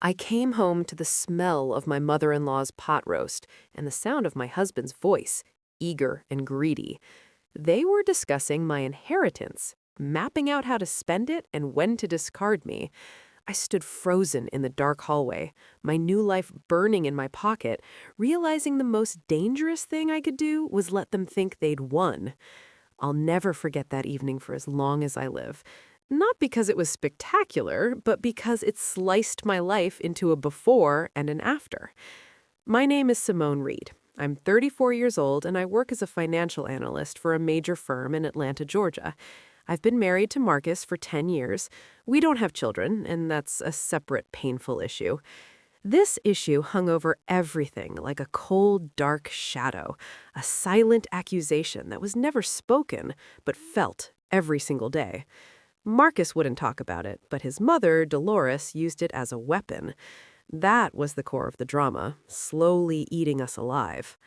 I came home to the smell of my mother-in-law's pot roast and the sound of my husband's voice, eager and greedy. They were discussing my inheritance, mapping out how to spend it and when to discard me. I stood frozen in the dark hallway, my new life burning in my pocket, realizing the most dangerous thing I could do was let them think they'd won. I'll never forget that evening for as long as I live. Not because it was spectacular, but because it sliced my life into a before and an after. My name is Simone Reed. I'm 34 years old and I work as a financial analyst for a major firm in Atlanta, Georgia. I've been married to Marcus for 10 years. We don't have children, and that's a separate painful issue. This issue hung over everything like a cold, dark shadow, a silent accusation that was never spoken, but felt every single day. Marcus wouldn't talk about it, but his mother, Dolores, used it as a weapon. That was the core of the drama, slowly eating us alive.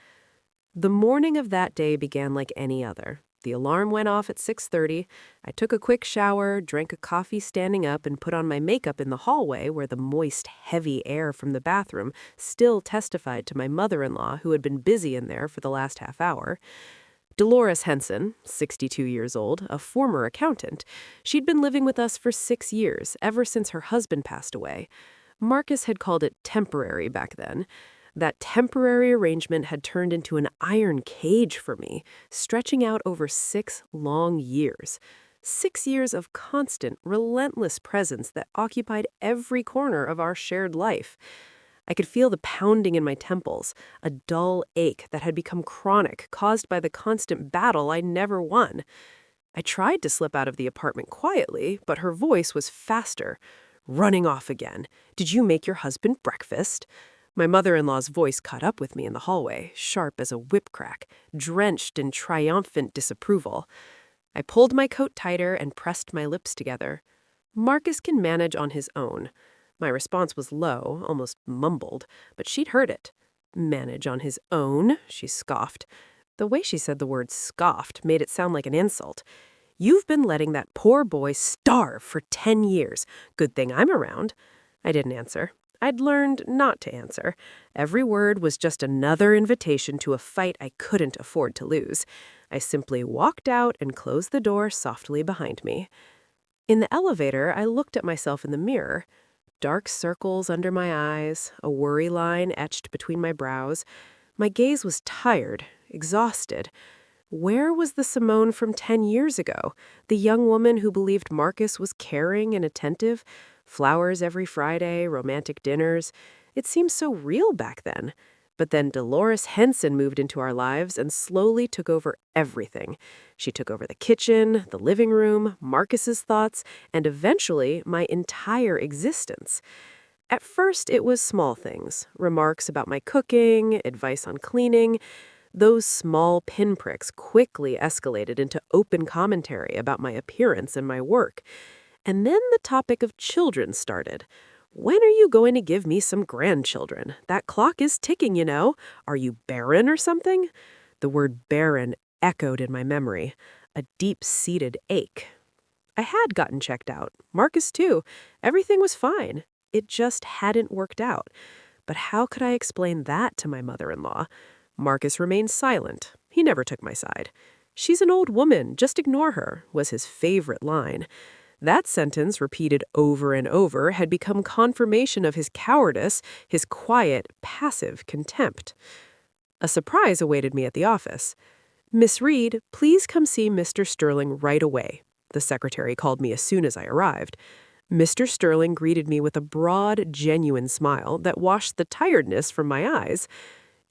The morning of that day began like any other. The alarm went off at 6:30. I took a quick shower, drank a coffee standing up, and put on my makeup in the hallway where the moist, heavy air from the bathroom still testified to my mother-in-law, who had been busy in there for the last half hour. Dolores Henson, 62 years old, a former accountant. She'd been living with us for 6 years, ever since her husband passed away. Marcus had called it temporary back then. That temporary arrangement had turned into an iron cage for me, stretching out over 6 long years. 6 years of constant, relentless presence that occupied every corner of our shared life. I could feel the pounding in my temples, a dull ache that had become chronic, caused by the constant battle I never won. I tried to slip out of the apartment quietly, but her voice was faster. Running off again. Did you make your husband breakfast? My mother-in-law's voice caught up with me in the hallway, sharp as a whip crack, drenched in triumphant disapproval. I pulled my coat tighter and pressed my lips together. Marcus can manage on his own. My response was low, almost mumbled, but she'd heard it. Manage on his own, she scoffed. The way she said the word scoffed made it sound like an insult. You've been letting that poor boy starve for 10 years. Good thing I'm around. I didn't answer. I'd learned not to answer. Every word was just another invitation to a fight I couldn't afford to lose. I simply walked out and closed the door softly behind me. In the elevator, I looked at myself in the mirror. Dark circles under my eyes, a worry line etched between my brows. My gaze was tired, exhausted. Where was the Simone from 10 years ago? The young woman who believed Marcus was caring and attentive? Flowers every Friday, romantic dinners. It seemed so real back then. But then Dolores Henson moved into our lives and slowly took over everything. She took over the kitchen, the living room, Marcus's thoughts, and eventually my entire existence. At first, it was small things, remarks about my cooking, advice on cleaning. Those small pinpricks quickly escalated into open commentary about my appearance and my work. And then the topic of children started. When are you going to give me some grandchildren? That clock is ticking, you know. Are you barren or something? The word barren echoed in my memory, a deep-seated ache. I had gotten checked out. Marcus, too. Everything was fine. It just hadn't worked out. But how could I explain that to my mother-in-law? Marcus remained silent. He never took my side. She's an old woman, just ignore her, was his favorite line. That sentence, repeated over and over, had become confirmation of his cowardice, his quiet, passive contempt. A surprise awaited me at the office. Miss Reed, please come see Mr. Sterling right away. The secretary called me as soon as I arrived. Mr. Sterling greeted me with a broad, genuine smile that washed the tiredness from my eyes.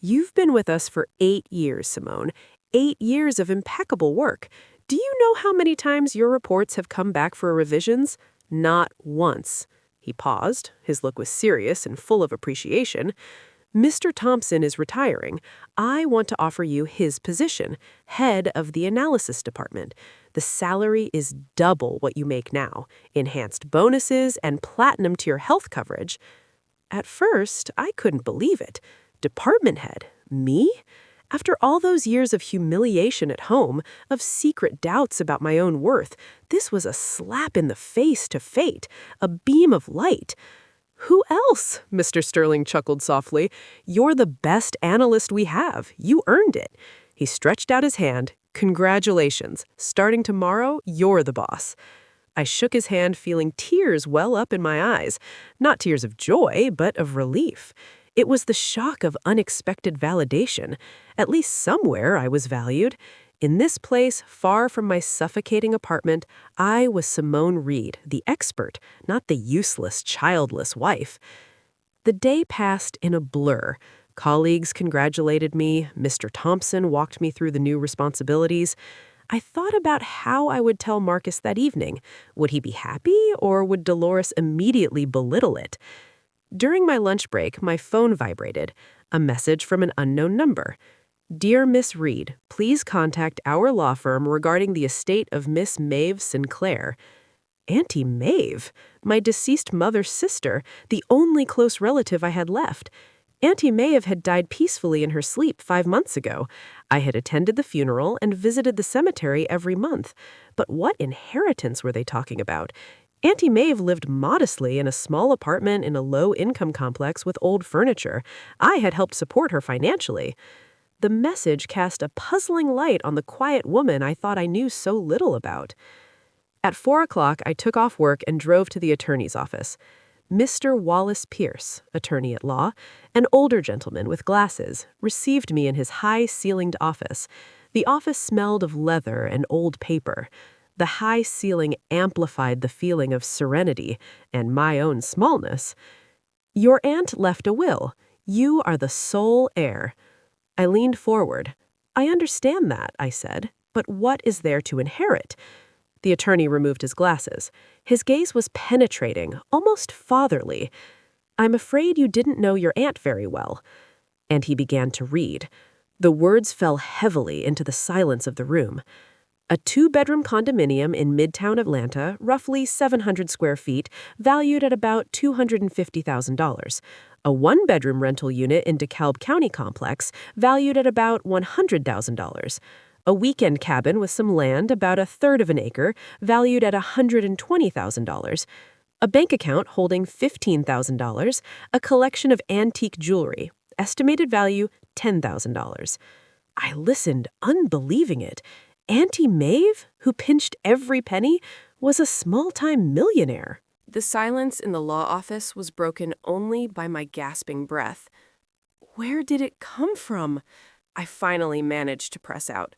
You've been with us for 8 years, Simone. 8 years of impeccable work. Do you know how many times your reports have come back for revisions? Not once. He paused. His look was serious and full of appreciation. Mr. Thompson is retiring. I want to offer you his position, head of the analysis department. The salary is double what you make now, enhanced bonuses and platinum tier health coverage. At first, I couldn't believe it. Department head? Me? After all those years of humiliation at home, of secret doubts about my own worth, this was a slap in the face to fate, a beam of light. Who else? Mr. Sterling chuckled softly. You're the best analyst we have. You earned it. He stretched out his hand. Congratulations. Starting tomorrow, you're the boss. I shook his hand, feeling tears well up in my eyes. Not tears of joy, but of relief. It was the shock of unexpected validation. At least somewhere I was valued. In this place, far from my suffocating apartment, I was Simone Reed, the expert, not the useless, childless wife. The day passed in a blur. Colleagues congratulated me. Mr. Thompson walked me through the new responsibilities. I thought about how I would tell Marcus that evening. Would he be happy, or would Dolores immediately belittle it? During my lunch break, my phone vibrated. A message from an unknown number. Dear Miss Reed, please contact our law firm regarding the estate of Miss Maeve Sinclair. Auntie Maeve, my deceased mother's sister, the only close relative I had left. Auntie Maeve had died peacefully in her sleep 5 months ago. I had attended the funeral and visited the cemetery every month. But what inheritance were they talking about? Auntie Maeve lived modestly in a small apartment in a low-income complex with old furniture. I had helped support her financially. The message cast a puzzling light on the quiet woman I thought I knew so little about. At 4 o'clock, I took off work and drove to the attorney's office. Mr. Wallace Pierce, attorney at law, an older gentleman with glasses, received me in his high-ceilinged office. The office smelled of leather and old paper. The high ceiling amplified the feeling of serenity and my own smallness. Your aunt left a will. You are the sole heir. I leaned forward. I understand that, I said, but what is there to inherit? The attorney removed his glasses. His gaze was penetrating, almost fatherly. I'm afraid you didn't know your aunt very well. And he began to read. The words fell heavily into the silence of the room. A 2-bedroom condominium in Midtown Atlanta, roughly 700 square feet, valued at about $250,000. A 1-bedroom rental unit in DeKalb County complex, valued at about $100,000. A weekend cabin with some land, about 1/3 of an acre, valued at $120,000. A bank account holding $15,000. A collection of antique jewelry, estimated value $10,000. I listened, unbelieving it. Auntie Maeve, who pinched every penny, was a small-time millionaire. The silence in the law office was broken only by my gasping breath. Where did it come from? I finally managed to press out.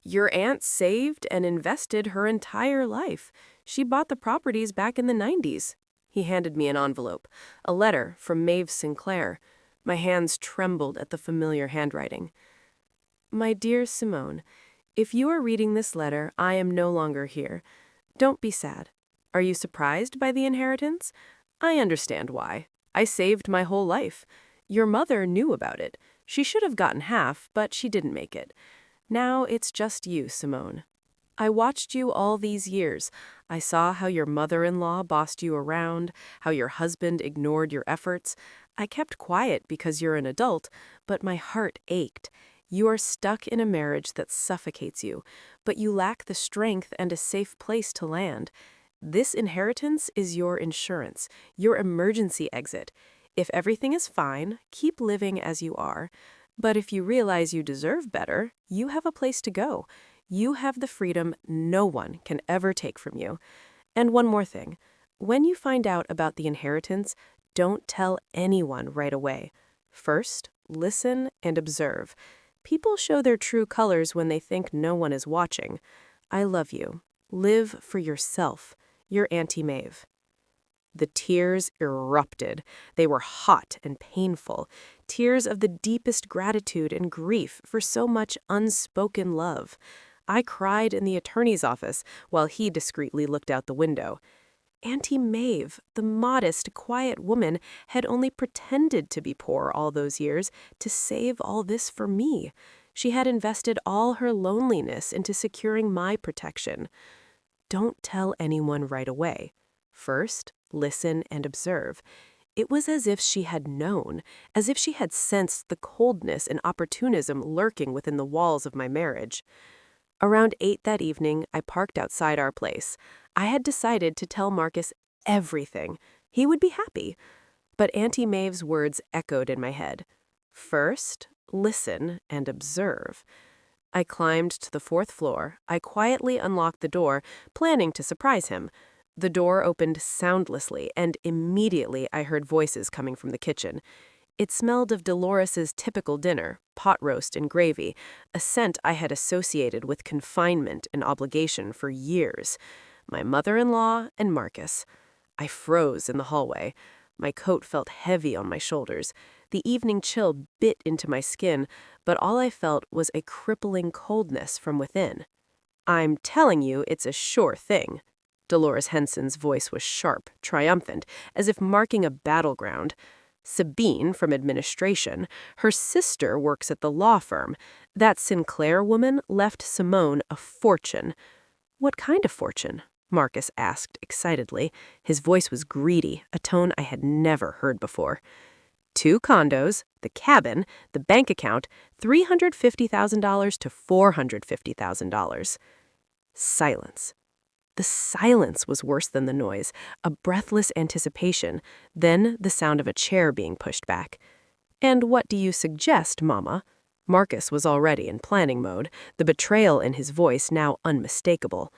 Your aunt saved and invested her entire life. She bought the properties back in the 90s. He handed me an envelope, a letter from Maeve Sinclair. My hands trembled at the familiar handwriting. My dear Simone, if you are reading this letter, I am no longer here. Don't be sad. Are you surprised by the inheritance? I understand why. I saved my whole life. Your mother knew about it. She should have gotten half, but she didn't make it. Now it's just you, Simone. I watched you all these years. I saw how your mother-in-law bossed you around, how your husband ignored your efforts. I kept quiet because you're an adult, but my heart ached. You are stuck in a marriage that suffocates you, but you lack the strength and a safe place to land. This inheritance is your insurance, your emergency exit. If everything is fine, keep living as you are. But if you realize you deserve better, you have a place to go. You have the freedom no one can ever take from you. And one more thing. When you find out about the inheritance, don't tell anyone right away. First, listen and observe. People show their true colors when they think no one is watching. I love you. Live for yourself. Your Auntie Maeve. The tears erupted. They were hot and painful. Tears of the deepest gratitude and grief for so much unspoken love. I cried in the attorney's office while he discreetly looked out the window. Auntie Maeve, the modest, quiet woman, had only pretended to be poor all those years to save all this for me. She had invested all her loneliness into securing my protection. Don't tell anyone right away. First, listen and observe. It was as if she had known, as if she had sensed the coldness and opportunism lurking within the walls of my marriage. Around 8 that evening, I parked outside our place. I had decided to tell Marcus everything. He would be happy. But Auntie Maeve's words echoed in my head. First, listen and observe. I climbed to the fourth floor. I quietly unlocked the door, planning to surprise him. The door opened soundlessly, and immediately I heard voices coming from the kitchen. It smelled of Dolores's typical dinner, pot roast and gravy, a scent I had associated with confinement and obligation for years. My mother-in-law and Marcus. I froze in the hallway. My coat felt heavy on my shoulders. The evening chill bit into my skin, but all I felt was a crippling coldness from within. "I'm telling you, it's a sure thing." Dolores Henson's voice was sharp, triumphant, as if marking a battleground. Sabine, from administration, her sister works at the law firm. That Sinclair woman left Simone a fortune. "What kind of fortune?" Marcus asked excitedly. His voice was greedy, a tone I had never heard before. "2 condos, the cabin, the bank account, $350,000 to $450,000. Silence. The silence was worse than the noise, a breathless anticipation, then the sound of a chair being pushed back. "And what do you suggest, Mama?" Marcus was already in planning mode, the betrayal in his voice now unmistakable.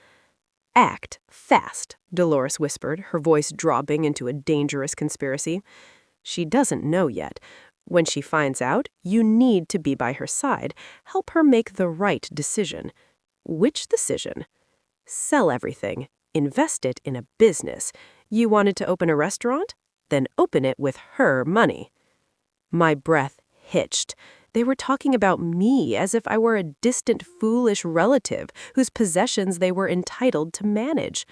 "Act fast," Dolores whispered, her voice dropping into a dangerous conspiracy. "She doesn't know yet. When she finds out, you need to be by her side. Help her make the right decision." "Which decision?" "Sell everything. Invest it in a business. You wanted to open a restaurant? Then open it with her money." My breath hitched. They were talking about me as if I were a distant, foolish relative whose possessions they were entitled to manage.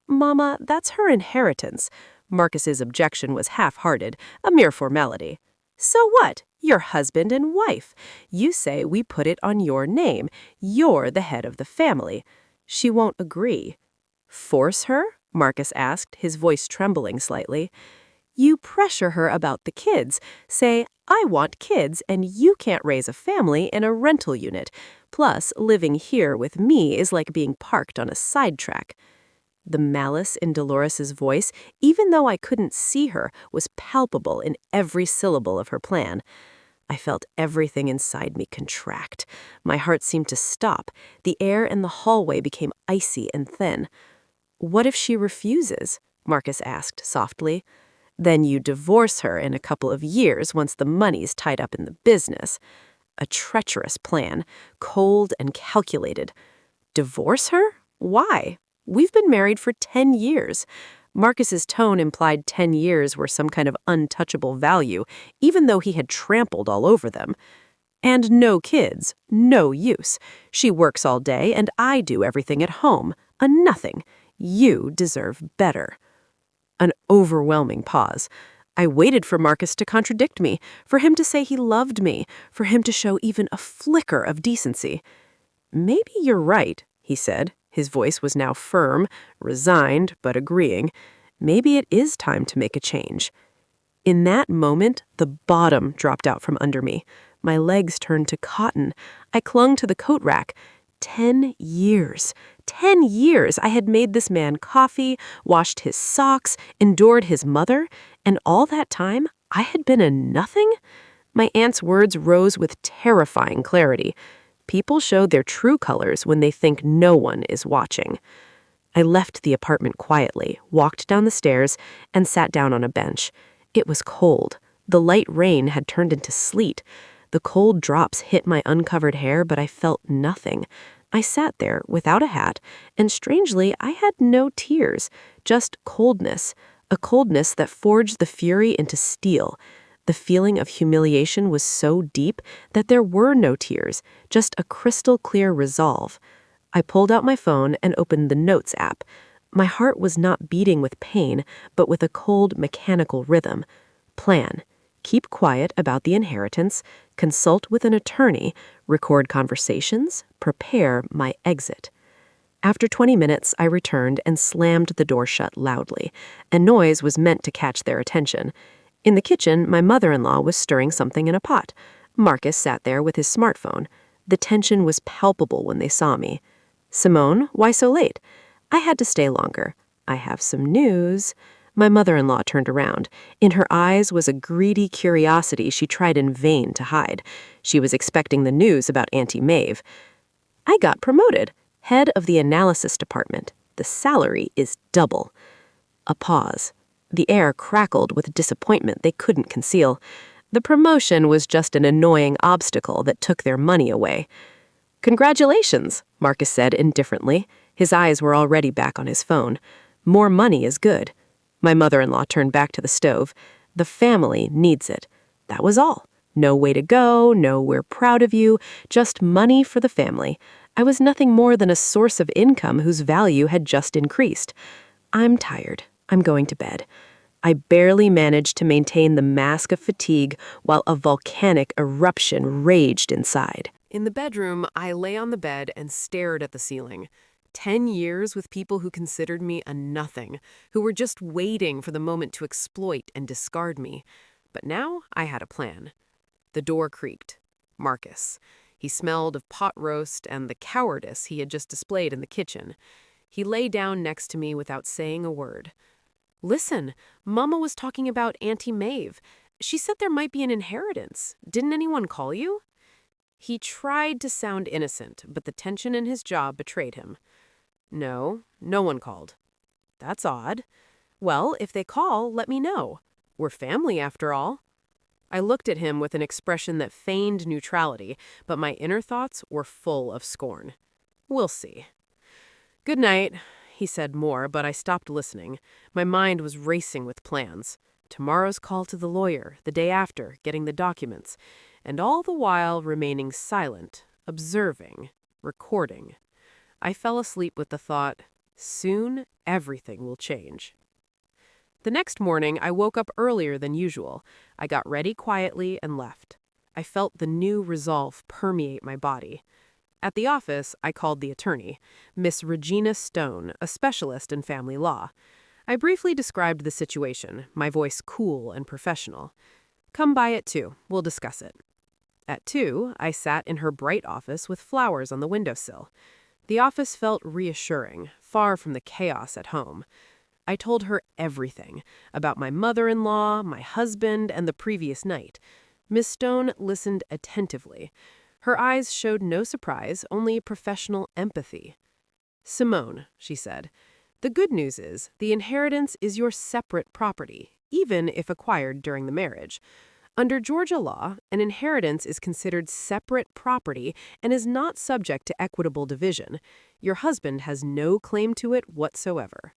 "Mama, that's her inheritance." Marcus's objection was half-hearted, a mere formality. "So what? You're husband and wife. You say we put it on your name. You're the head of the family." "She won't agree." "Force her?" Marcus asked, his voice trembling slightly. "You pressure her about the kids. Say, I want kids, and you can't raise a family in a rental unit. Plus, living here with me is like being parked on a sidetrack." The malice in Dolores's voice, even though I couldn't see her, was palpable in every syllable of her plan. I felt everything inside me contract. My heart seemed to stop. The air in the hallway became icy and thin. "What if she refuses?" Marcus asked softly. "Then you divorce her in a couple of years once the money's tied up in the business." A treacherous plan, cold and calculated. Divorce her? Why? We've been married for 10 years. Marcus's tone implied 10 years were some kind of untouchable value, even though he had trampled all over them. "And no kids, no use. She works all day and I do everything at home. A nothing. You deserve better." An overwhelming pause. I waited for Marcus to contradict me, for him to say he loved me, for him to show even a flicker of decency. "Maybe you're right," he said. His voice was now firm, resigned, but agreeing. "Maybe it is time to make a change." In that moment, the bottom dropped out from under me. My legs turned to cotton. I clung to the coat rack. 10 years. 10 years I had made this man coffee, washed his socks, endured his mother, and all that time I had been a nothing? My aunt's words rose with terrifying clarity. People show their true colors when they think no one is watching. I left the apartment quietly, walked down the stairs, and sat down on a bench. It was cold. The light rain had turned into sleet. The cold drops hit my uncovered hair, but I felt nothing. I sat there without a hat, and strangely, I had no tears, just coldness, a coldness that forged the fury into steel. The feeling of humiliation was so deep that there were no tears, just a crystal-clear resolve. I pulled out my phone and opened the Notes app. My heart was not beating with pain, but with a cold, mechanical rhythm. Plan. Keep quiet about the inheritance, consult with an attorney, record conversations, prepare my exit. After 20 minutes, I returned and slammed the door shut loudly. A noise was meant to catch their attention. In the kitchen, my mother-in-law was stirring something in a pot. Marcus sat there with his smartphone. The tension was palpable when they saw me. "Simone, why so late?" "I had to stay longer." "I have some news." My mother-in-law turned around. In her eyes was a greedy curiosity she tried in vain to hide. She was expecting the news about Auntie Maeve. I got promoted, head of the analysis department. The salary is double. A pause. The air crackled with disappointment they couldn't conceal. The promotion was just an annoying obstacle that took their money away. "Congratulations," Marcus said indifferently. His eyes were already back on his phone. "More money is good." My mother-in-law turned back to the stove. "The family needs it." That was all. No way to go, no "we're proud of you," just money for the family. I was nothing more than a source of income whose value had just increased. I'm tired. I'm going to bed. I barely managed to maintain the mask of fatigue while a volcanic eruption raged inside. In the bedroom, I lay on the bed and stared at the ceiling. 10 years with people who considered me a nothing, who were just waiting for the moment to exploit and discard me. But now I had a plan. The door creaked. Marcus. He smelled of pot roast and the cowardice he had just displayed in the kitchen. He lay down next to me without saying a word. "Listen, Mama was talking about Auntie Maeve. She said there might be an inheritance. Didn't anyone call you?" He tried to sound innocent, but the tension in his jaw betrayed him. "No, no one called." "That's odd. Well, if they call, let me know. We're family, after all." I looked at him with an expression that feigned neutrality, but my inner thoughts were full of scorn. "We'll see." "Good night," he said more, but I stopped listening. My mind was racing with plans. Tomorrow's call to the lawyer, the day after, getting the documents, and all the while remaining silent, observing, recording. I fell asleep with the thought, soon everything will change. The next morning, I woke up earlier than usual. I got ready quietly and left. I felt the new resolve permeate my body. At the office, I called the attorney, Miss Regina Stone, a specialist in family law. I briefly described the situation, my voice cool and professional. "Come by at 2. We'll discuss it." At 2, I sat in her bright office with flowers on the windowsill. The office felt reassuring, far from the chaos at home. I told her everything, about my mother-in-law, my husband, and the previous night. Miss Stone listened attentively. Her eyes showed no surprise, only professional empathy. "Simone," she said, "the good news is the inheritance is your separate property, even if acquired during the marriage. Under Georgia law, an inheritance is considered separate property and is not subject to equitable division. Your husband has no claim to it whatsoever."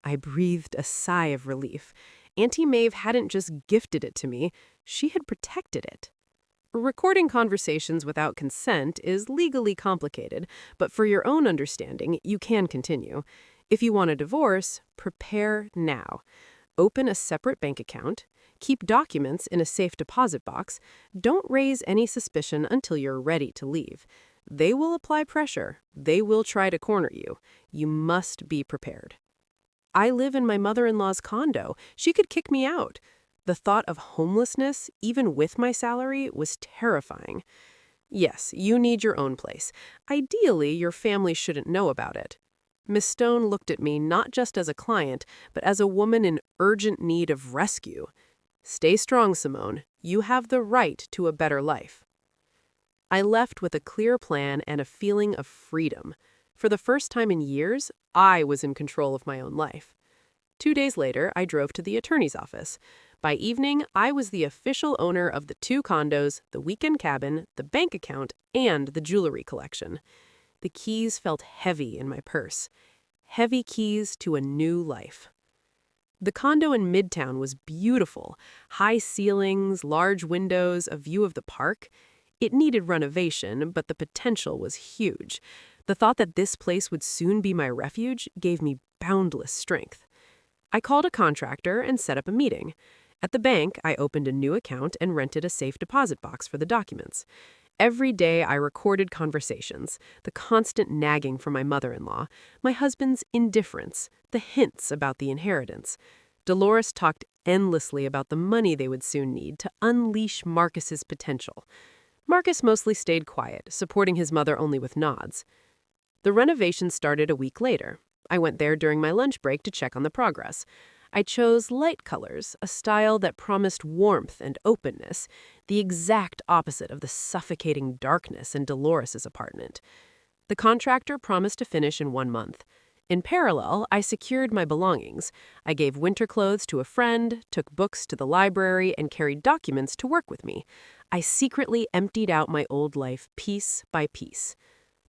I breathed a sigh of relief. Auntie Maeve hadn't just gifted it to me, she had protected it. Recording conversations without consent is legally complicated, but for your own understanding, you can continue. If you want a divorce, prepare now. Open a separate bank account. Keep documents in a safe deposit box. Don't raise any suspicion until you're ready to leave. They will apply pressure. They will try to corner you. You must be prepared. I live in my mother-in-law's condo. She could kick me out. The thought of homelessness, even with my salary, was terrifying. Yes, you need your own place. Ideally, your family shouldn't know about it. Miss Stone looked at me not just as a client, but as a woman in urgent need of rescue. "Stay strong, Simone. You have the right to a better life." I left with a clear plan and a feeling of freedom. For the first time in years, I was in control of my own life. 2 days later, I drove to the attorney's office. By evening, I was the official owner of the 2 condos, the weekend cabin, the bank account, and the jewelry collection. The keys felt heavy in my purse. Heavy keys to a new life. The condo in Midtown was beautiful. High ceilings, large windows, a view of the park. It needed renovation, but the potential was huge. The thought that this place would soon be my refuge gave me boundless strength. I called a contractor and set up a meeting. At the bank, I opened a new account and rented a safe deposit box for the documents. Every day, I recorded conversations, the constant nagging from my mother-in-law, my husband's indifference, the hints about the inheritance. Dolores talked endlessly about the money they would soon need to unleash Marcus's potential. Marcus mostly stayed quiet, supporting his mother only with nods. The renovation started a week later. I went there during my lunch break to check on the progress. I chose light colors, a style that promised warmth and openness, the exact opposite of the suffocating darkness in Dolores's apartment. The contractor promised to finish in 1 month. In parallel, I secured my belongings. I gave winter clothes to a friend, took books to the library, and carried documents to work with me. I secretly emptied out my old life piece by piece.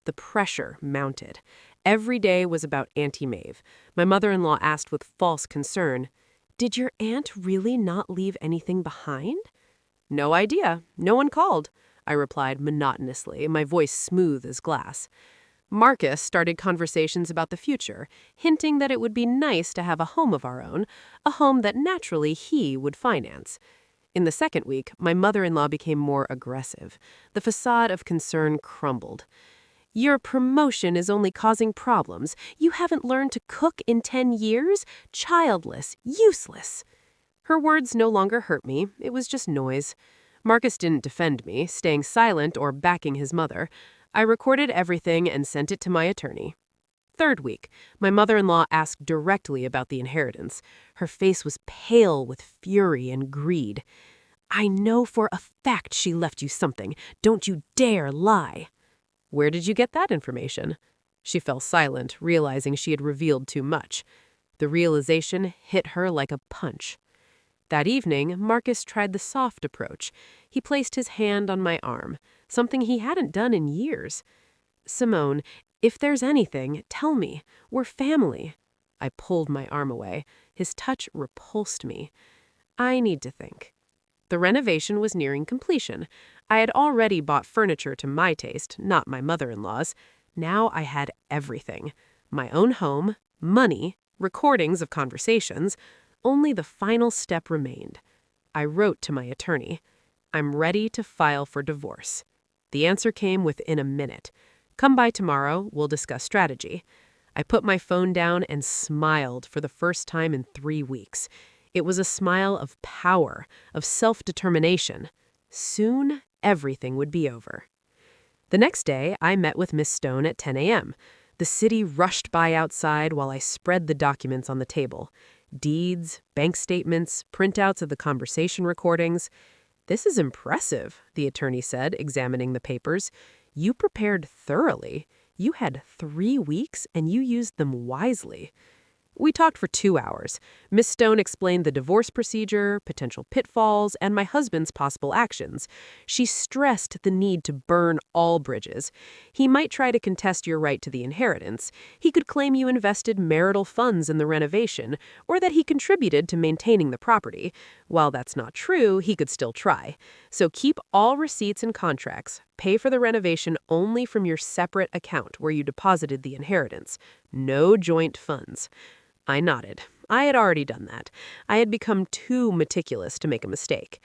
The pressure mounted. Every day was about Auntie Maeve. My mother-in-law asked with false concern, "Did your aunt really not leave anything behind?" "No idea. No one called," I replied monotonously, my voice smooth as glass. Marcus started conversations about the future, hinting that it would be nice to have a home of our own, a home that naturally he would finance. In the second week, my mother-in-law became more aggressive. The facade of concern crumbled. "Your promotion is only causing problems. You haven't learned to cook in 10 years? Childless, useless." Her words no longer hurt me. It was just noise. Marcus didn't defend me, staying silent or backing his mother. I recorded everything and sent it to my attorney. Third week, my mother-in-law asked directly about the inheritance. Her face was pale with fury and greed. "I know for a fact she left you something. Don't you dare lie." "Where did you get that information?" She fell silent, realizing she had revealed too much. The realization hit her like a punch. That evening, Marcus tried the soft approach. He placed his hand on my arm, something he hadn't done in years. "Simone, if there's anything, tell me. We're family." I pulled my arm away. His touch repulsed me. "I need to think." The renovation was nearing completion. I had already bought furniture to my taste, not my mother-in-law's. Now I had everything. My own home, money, recordings of conversations. Only the final step remained. I wrote to my attorney. "I'm ready to file for divorce." The answer came within a minute. "Come by tomorrow, we'll discuss strategy." I put my phone down and smiled for the first time in 3 weeks. It was a smile of power, of self-determination. Soon, everything would be over. The next day, I met with Miss Stone at 10 a.m. The city rushed by outside while I spread the documents on the table. Deeds, bank statements, printouts of the conversation recordings. "This is impressive," the attorney said, examining the papers. "You prepared thoroughly. You had 3 weeks, and you used them wisely." We talked for 2 hours. Miss Stone explained the divorce procedure, potential pitfalls, and my husband's possible actions. She stressed the need to burn all bridges. He might try to contest your right to the inheritance. He could claim you invested marital funds in the renovation, or that he contributed to maintaining the property. While that's not true, he could still try. So keep all receipts and contracts. Pay for the renovation only from your separate account where you deposited the inheritance. No joint funds. I nodded. I had already done that. I had become too meticulous to make a mistake.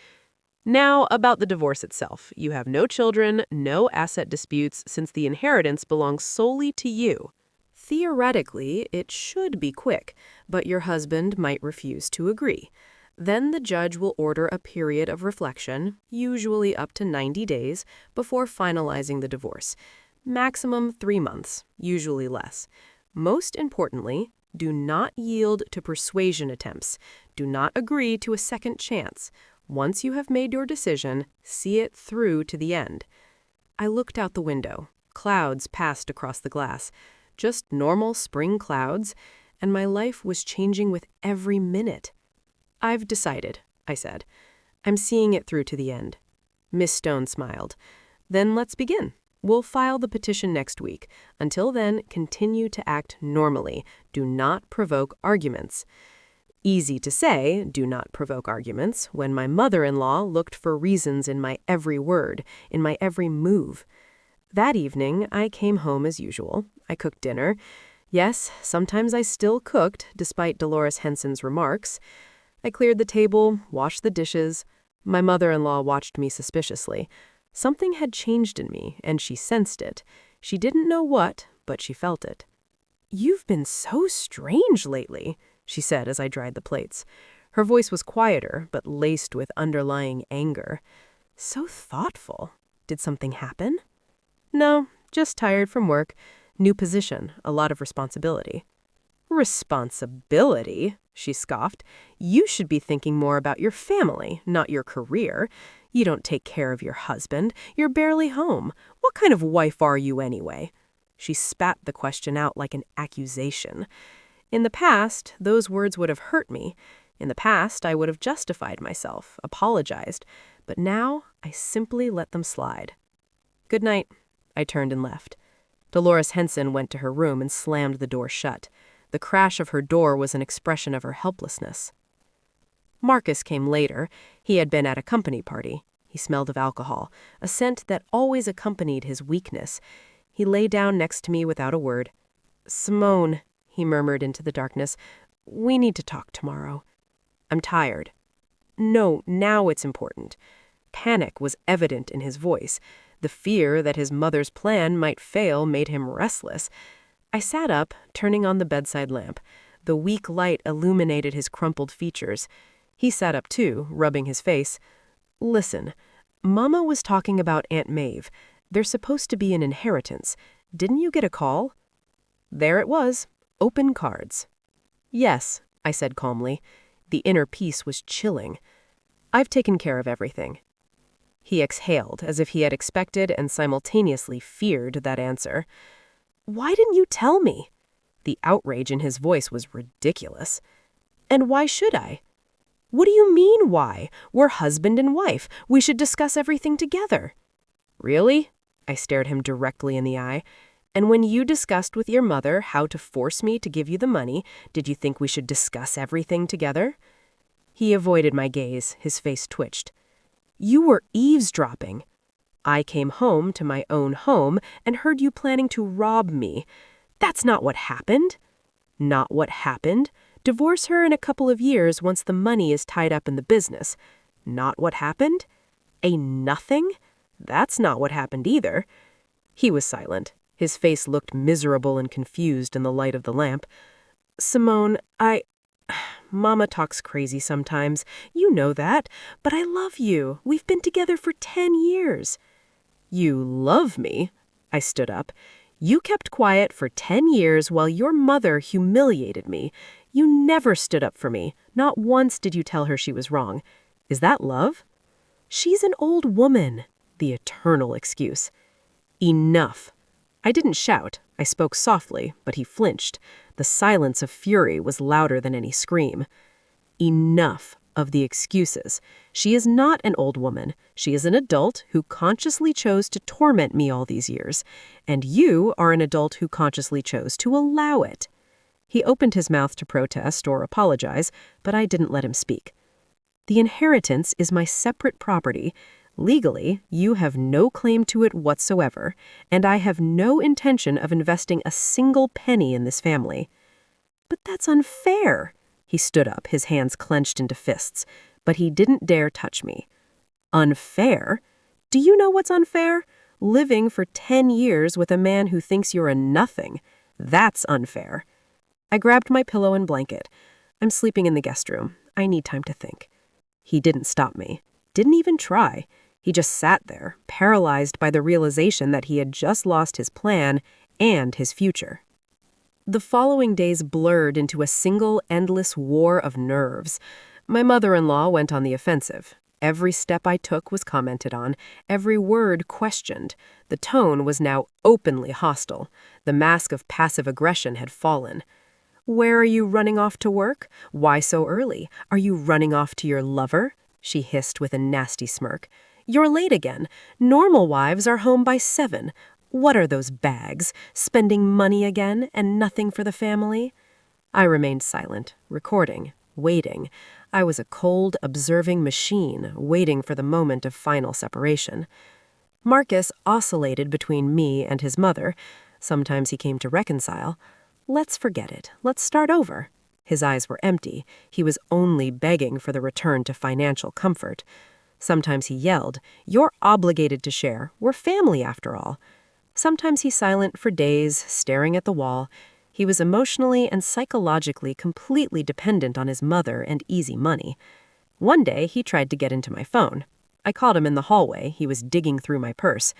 Now, about the divorce itself. You have no children, no asset disputes, since the inheritance belongs solely to you. Theoretically, it should be quick, but your husband might refuse to agree. Then the judge will order a period of reflection, usually up to 90 days, before finalizing the divorce. Maximum 3 months, usually less. Most importantly, do not yield to persuasion attempts. Do not agree to a second chance. Once you have made your decision, see it through to the end. I looked out the window. Clouds passed across the glass. Just normal spring clouds, and my life was changing with every minute. "I've decided," I said. "I'm seeing it through to the end." Miss Stone smiled. "Then let's begin. We'll file the petition next week. Until then, continue to act normally. Do not provoke arguments." Easy to say, "do not provoke arguments," when my mother-in-law looked for reasons in my every word, in my every move. That evening, I came home as usual. I cooked dinner. Yes, sometimes I still cooked, despite Dolores Henson's remarks. I cleared the table, washed the dishes. My mother-in-law watched me suspiciously. Something had changed in me, and she sensed it. She didn't know what, but she felt it. "You've been so strange lately," she said as I dried the plates. Her voice was quieter, but laced with underlying anger. "So thoughtful. Did something happen?" "No, just tired from work. New position, a lot of responsibility." Responsibility, she scoffed. You should be thinking more about your family, not your career. You don't take care of your husband. You're barely home. What kind of wife are you anyway? She spat the question out like an accusation. In the past, those words would have hurt me. In the past, I would have justified myself, apologized. But now, I simply let them slide. Good night. I turned and left. Dolores Henson went to her room and slammed the door shut. The crash of her door was an expression of her helplessness. Marcus came later. He had been at a company party. He smelled of alcohol, a scent that always accompanied his weakness. He lay down next to me without a word. "Simone," he murmured into the darkness, "we need to talk tomorrow. I'm tired." "No, now it's important." Panic was evident in his voice. The fear that his mother's plan might fail made him restless. I sat up, turning on the bedside lamp. The weak light illuminated his crumpled features. He sat up too, rubbing his face. "Listen, Mama was talking about Aunt Maeve. There's supposed to be an inheritance. Didn't you get a call?" There it was, open cards. "Yes," I said calmly. The inner peace was chilling. "I've taken care of everything." He exhaled, as if he had expected and simultaneously feared that answer. "Why didn't you tell me?" The outrage in his voice was ridiculous. "And why should I?" "What do you mean, why? We're husband and wife. We should discuss everything together." "Really?" I stared him directly in the eye. "And when you discussed with your mother how to force me to give you the money, did you think we should discuss everything together?" He avoided my gaze. His face twitched. "You were eavesdropping. I came home to my own home and heard you planning to rob me. That's not what happened." "Not what happened? Divorce her in a couple of years once the money is tied up in the business. Not what happened? A nothing? That's not what happened either." He was silent. His face looked miserable and confused in the light of the lamp. "Simone, Mama talks crazy sometimes. You know that. But I love you. We've been together for 10 years. "You love me?" I stood up. "You kept quiet for 10 years while your mother humiliated me. You never stood up for me. Not once did you tell her she was wrong. Is that love?" "She's an old woman." The eternal excuse. "Enough." I didn't shout. I spoke softly, but he flinched. The silence of fury was louder than any scream. "Enough of the excuses. She is not an old woman. She is an adult who consciously chose to torment me all these years. And you are an adult who consciously chose to allow it." He opened his mouth to protest or apologize, but I didn't let him speak. "The inheritance is my separate property. Legally, you have no claim to it whatsoever, and I have no intention of investing a single penny in this family." "But that's unfair." He stood up, his hands clenched into fists, but he didn't dare touch me. "Unfair? Do you know what's unfair? Living for 10 years with a man who thinks you're a nothing. That's unfair." I grabbed my pillow and blanket. "I'm sleeping in the guest room. I need time to think." He didn't stop me. Didn't even try. He just sat there, paralyzed by the realization that he had just lost his plan and his future. The following days blurred into a single, endless war of nerves. My mother-in-law went on the offensive. Every step I took was commented on, every word questioned. The tone was now openly hostile. The mask of passive aggression had fallen. "Where are you running off to work? Why so early? Are you running off to your lover?" she hissed with a nasty smirk. "You're late again. Normal wives are home by 7. What are those bags? Spending money again and nothing for the family?" I remained silent, recording, waiting. I was a cold, observing machine, waiting for the moment of final separation. Marcus oscillated between me and his mother. Sometimes he came to reconcile. "Let's forget it. Let's start over." His eyes were empty. He was only begging for the return to financial comfort. Sometimes he yelled, "You're obligated to share. We're family after all." Sometimes he's silent for days, staring at the wall. He was emotionally and psychologically completely dependent on his mother and easy money. One day, he tried to get into my phone. I caught him in the hallway. He was digging through my purse.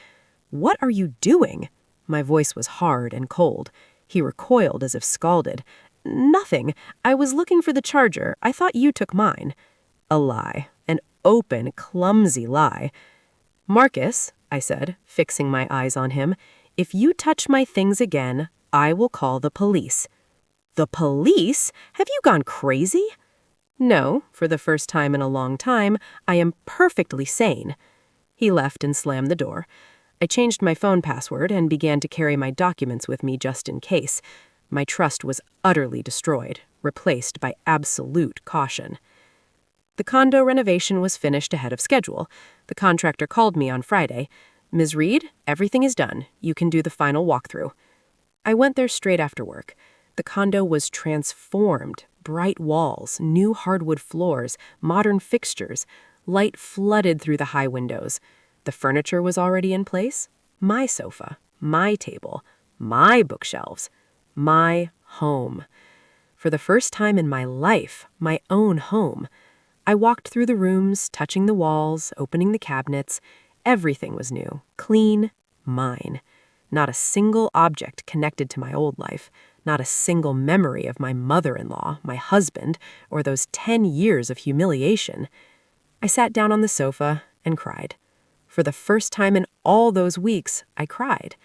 "What are you doing?" My voice was hard and cold. He recoiled as if scalded. Nothing. I was looking for the charger. I thought you took mine. A lie. An open, clumsy lie. Marcus, I said, fixing my eyes on him, if you touch my things again, I will call the police. The police? Have you gone crazy? No, for the first time in a long time, I am perfectly sane. He left and slammed the door. I changed my phone password and began to carry my documents with me just in case. My trust was utterly destroyed, replaced by absolute caution. The condo renovation was finished ahead of schedule. The contractor called me on Friday. Ms. Reed, everything is done. You can do the final walkthrough. I went there straight after work. The condo was transformed. Bright walls, new hardwood floors, modern fixtures. Light flooded through the high windows. The furniture was already in place. My sofa, my table, my bookshelves, my home. For the first time in my life, my own home. I walked through the rooms, touching the walls, opening the cabinets. Everything was new, clean, mine. Not a single object connected to my old life. Not a single memory of my mother-in-law, my husband, or those 10 years of humiliation. I sat down on the sofa and cried. For the first time in all those weeks, I cried.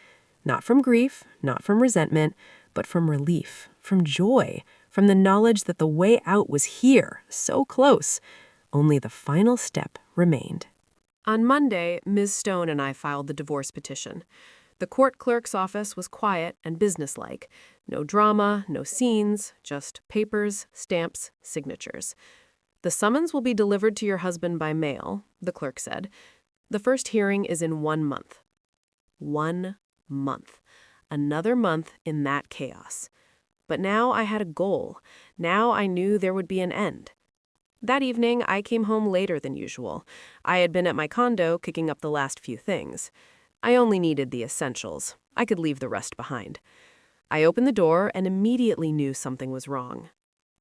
Not from grief, not from resentment, but from relief, from joy, from the knowledge that the way out was here, so close. Only the final step remained. On Monday, Ms. Stone and I filed the divorce petition. The court clerk's office was quiet and businesslike. No drama, no scenes, just papers, stamps, signatures. The summons will be delivered to your husband by mail, the clerk said. The first hearing is in 1 month. 1 month. Another month in that chaos. But now I had a goal. Now I knew there would be an end. That evening, I came home later than usual. I had been at my condo kicking up the last few things. I only needed the essentials. I could leave the rest behind. I opened the door and immediately knew something was wrong.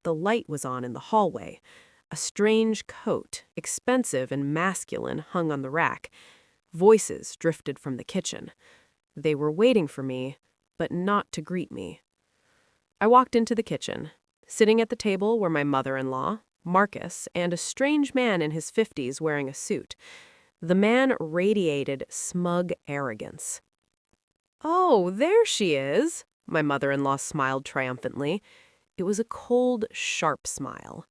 The light was on in the hallway. A strange coat, expensive and masculine, hung on the rack. Voices drifted from the kitchen. They were waiting for me, but not to greet me. I walked into the kitchen. Sitting at the table were my mother-in-law, Marcus, and a strange man in his 50s wearing a suit. The man radiated smug arrogance. "Oh, there she is," my mother-in-law smiled triumphantly. It was a cold, sharp smile.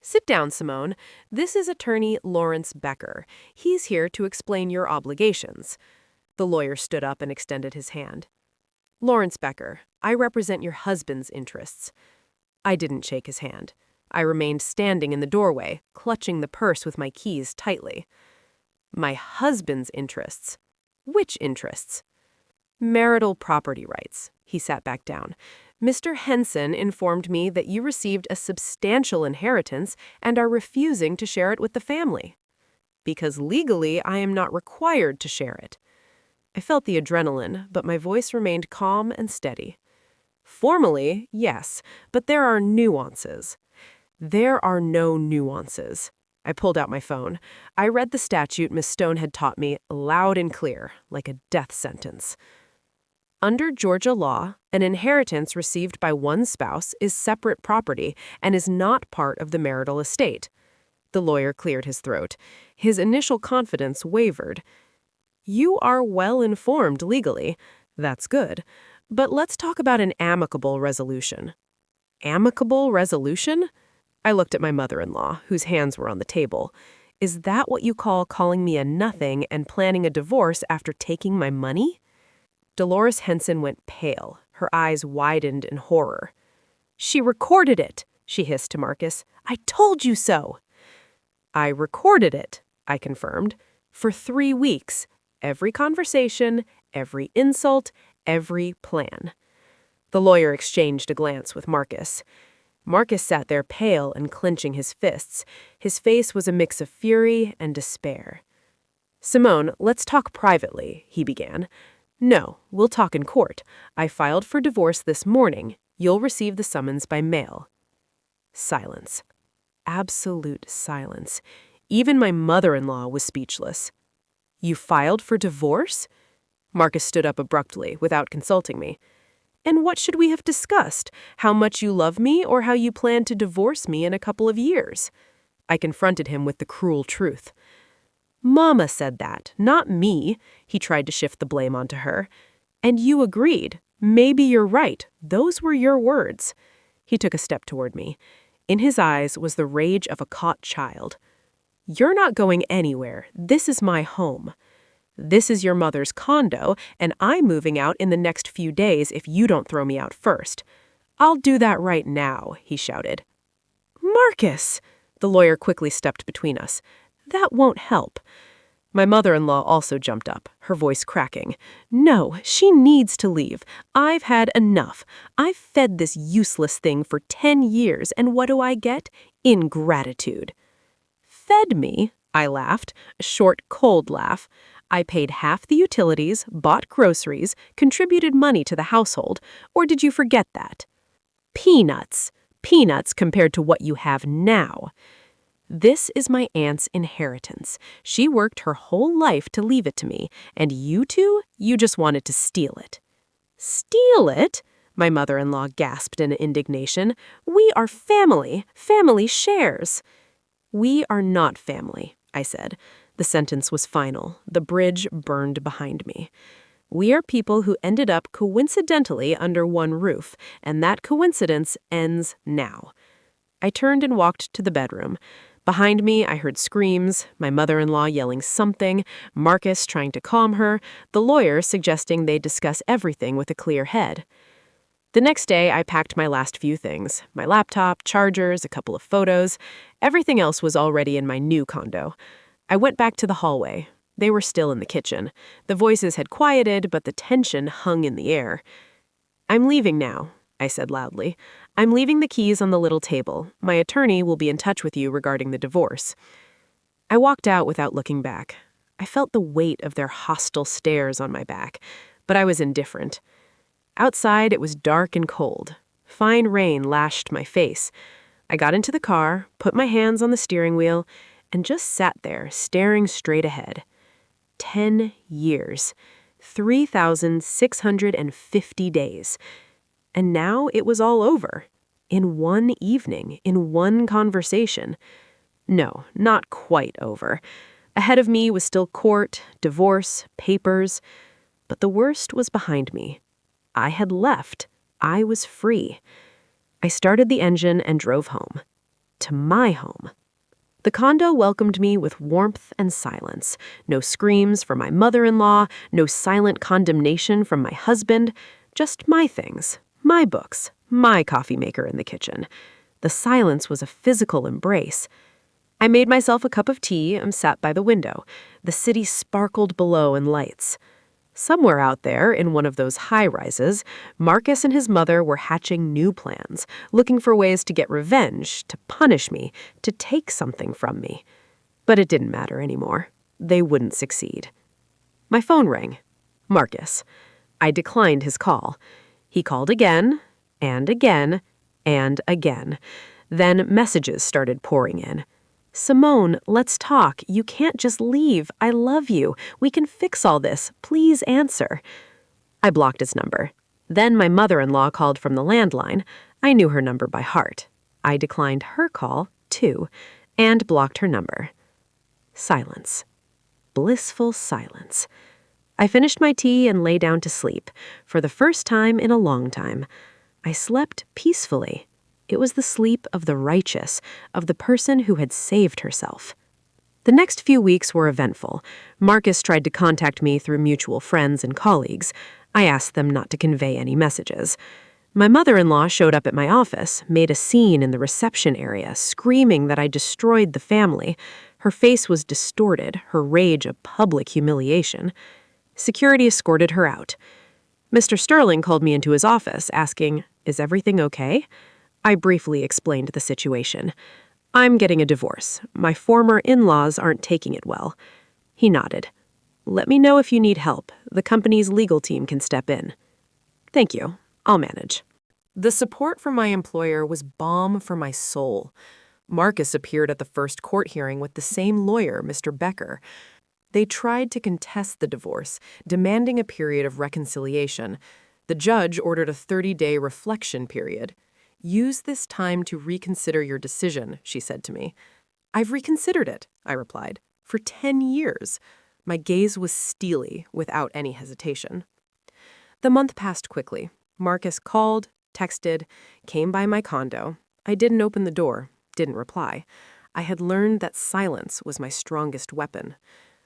"Sit down, Simone. This is attorney Lawrence Becker. He's here to explain your obligations." The lawyer stood up and extended his hand. "Lawrence Becker, I represent your husband's interests." I didn't shake his hand. I remained standing in the doorway, clutching the purse with my keys tightly. "My husband's interests." "Which interests?" "Marital property rights." He sat back down. "Mr. Henson informed me that you received a substantial inheritance and are refusing to share it with the family." "Because legally I am not required to share it." I felt the adrenaline, but my voice remained calm and steady. "Formally, yes, but there are nuances." "There are no nuances." I pulled out my phone. I read the statute Miss Stone had taught me loud and clear, like a death sentence. Under Georgia law, an inheritance received by one spouse is separate property and is not part of the marital estate. The lawyer cleared his throat. His initial confidence wavered. "You are well informed legally. That's good. But let's talk about an amicable resolution." "Amicable resolution?" I looked at my mother-in-law, whose hands were on the table. "Is that what you call calling me a nothing and planning a divorce after taking my money?" Dolores Henson went pale. Her eyes widened in horror. "She recorded it," she hissed to Marcus. "I told you so." "I recorded it," I confirmed, "for 3 weeks. Every conversation, every insult, every plan." The lawyer exchanged a glance with Marcus. Marcus sat there pale and clenching his fists. His face was a mix of fury and despair. "Simone, let's talk privately," he began. "No, we'll talk in court. I filed for divorce this morning. You'll receive the summons by mail." Silence. Absolute silence. Even my mother-in-law was speechless. "You filed for divorce?" Marcus stood up abruptly, without consulting me. And what should we have discussed? How much you love me or how you plan to divorce me in a couple of years? I confronted him with the cruel truth. Mama said that, not me. He tried to shift the blame onto her. And you agreed. Maybe you're right. Those were your words. He took a step toward me. In his eyes was the rage of a caught child. You're not going anywhere. This is my home. This is your mother's condo, and I'm moving out in the next few days if you don't throw me out first. I'll do that right now, he shouted. Marcus! The lawyer quickly stepped between us. That won't help. My mother-in-law also jumped up, her voice cracking. No, she needs to leave. I've had enough. I've fed this useless thing for 10 years, and what do I get? Ingratitude. Fed me? I laughed, a short, cold laugh. I paid half the utilities, bought groceries, contributed money to the household, or did you forget that? Peanuts. Peanuts compared to what you have now. This is my aunt's inheritance. She worked her whole life to leave it to me, and you two, you just wanted to steal it. Steal it? My mother-in-law gasped in indignation. We are family. Family shares. We are not family, I said. The sentence was final. The bridge burned behind me. We are people who ended up coincidentally under one roof, and that coincidence ends now. I turned and walked to the bedroom. Behind me, I heard screams, my mother-in-law yelling something, Marcus trying to calm her, the lawyer suggesting they discuss everything with a clear head. The next day, I packed my last few things, my laptop, chargers, a couple of photos. Everything else was already in my new condo. I went back to the hallway. They were still in the kitchen. The voices had quieted, but the tension hung in the air. I'm leaving now, I said loudly. I'm leaving the keys on the little table. My attorney will be in touch with you regarding the divorce. I walked out without looking back. I felt the weight of their hostile stares on my back, but I was indifferent. Outside, it was dark and cold. Fine rain lashed my face. I got into the car, put my hands on the steering wheel, and just sat there, staring straight ahead. 10 years. 3,650 days. And now it was all over. In one evening, in one conversation. No, not quite over. Ahead of me was still court, divorce, papers. But the worst was behind me. I had left. I was free. I started the engine and drove home. To my home. The condo welcomed me with warmth and silence. No screams from my mother-in-law, no silent condemnation from my husband. Just my things, my books, my coffee maker in the kitchen. The silence was a physical embrace. I made myself a cup of tea and sat by the window. The city sparkled below in lights. Somewhere out there, in one of those high-rises, Marcus and his mother were hatching new plans, looking for ways to get revenge, to punish me, to take something from me. But it didn't matter anymore. They wouldn't succeed. My phone rang. Marcus. I declined his call. He called again, and again, and again. Then messages started pouring in. Simone, let's talk. You can't just leave. I love you. We can fix all this. Please answer. I blocked his number. Then my mother-in-law called from the landline. I knew her number by heart. I declined her call, too, and blocked her number. Silence. Blissful silence. I finished my tea and lay down to sleep, for the first time in a long time. I slept peacefully. It was the sleep of the righteous, of the person who had saved herself. The next few weeks were eventful. Marcus tried to contact me through mutual friends and colleagues. I asked them not to convey any messages. My mother-in-law showed up at my office, made a scene in the reception area, screaming that I destroyed the family. Her face was distorted, her rage a public humiliation. Security escorted her out. Mr. Sterling called me into his office, asking, "Is everything okay?" I briefly explained the situation. I'm getting a divorce. My former in-laws aren't taking it well. He nodded. Let me know if you need help. The company's legal team can step in. Thank you. I'll manage. The support from my employer was balm for my soul. Marcus appeared at the first court hearing with the same lawyer, Mr. Becker. They tried to contest the divorce, demanding a period of reconciliation. The judge ordered a 30-day reflection period. Use this time to reconsider your decision, she said to me. I've reconsidered it, I replied, for 10 years. My gaze was steely, without any hesitation. The month passed quickly. Marcus called, texted, came by my condo. I didn't open the door, didn't reply. I had learned that silence was my strongest weapon.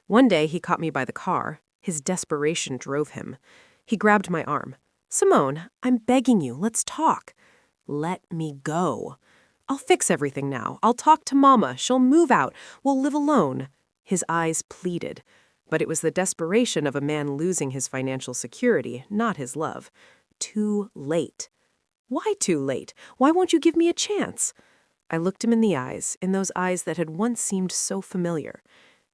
One day he caught me by the car. His desperation drove him. He grabbed my arm. Simone, I'm begging you, let's talk. Let me go. I'll fix everything now. I'll talk to Mama. She'll move out. We'll live alone. His eyes pleaded. But it was the desperation of a man losing his financial security, not his love. Too late. Why too late? Why won't you give me a chance? I looked him in those eyes that had once seemed so familiar.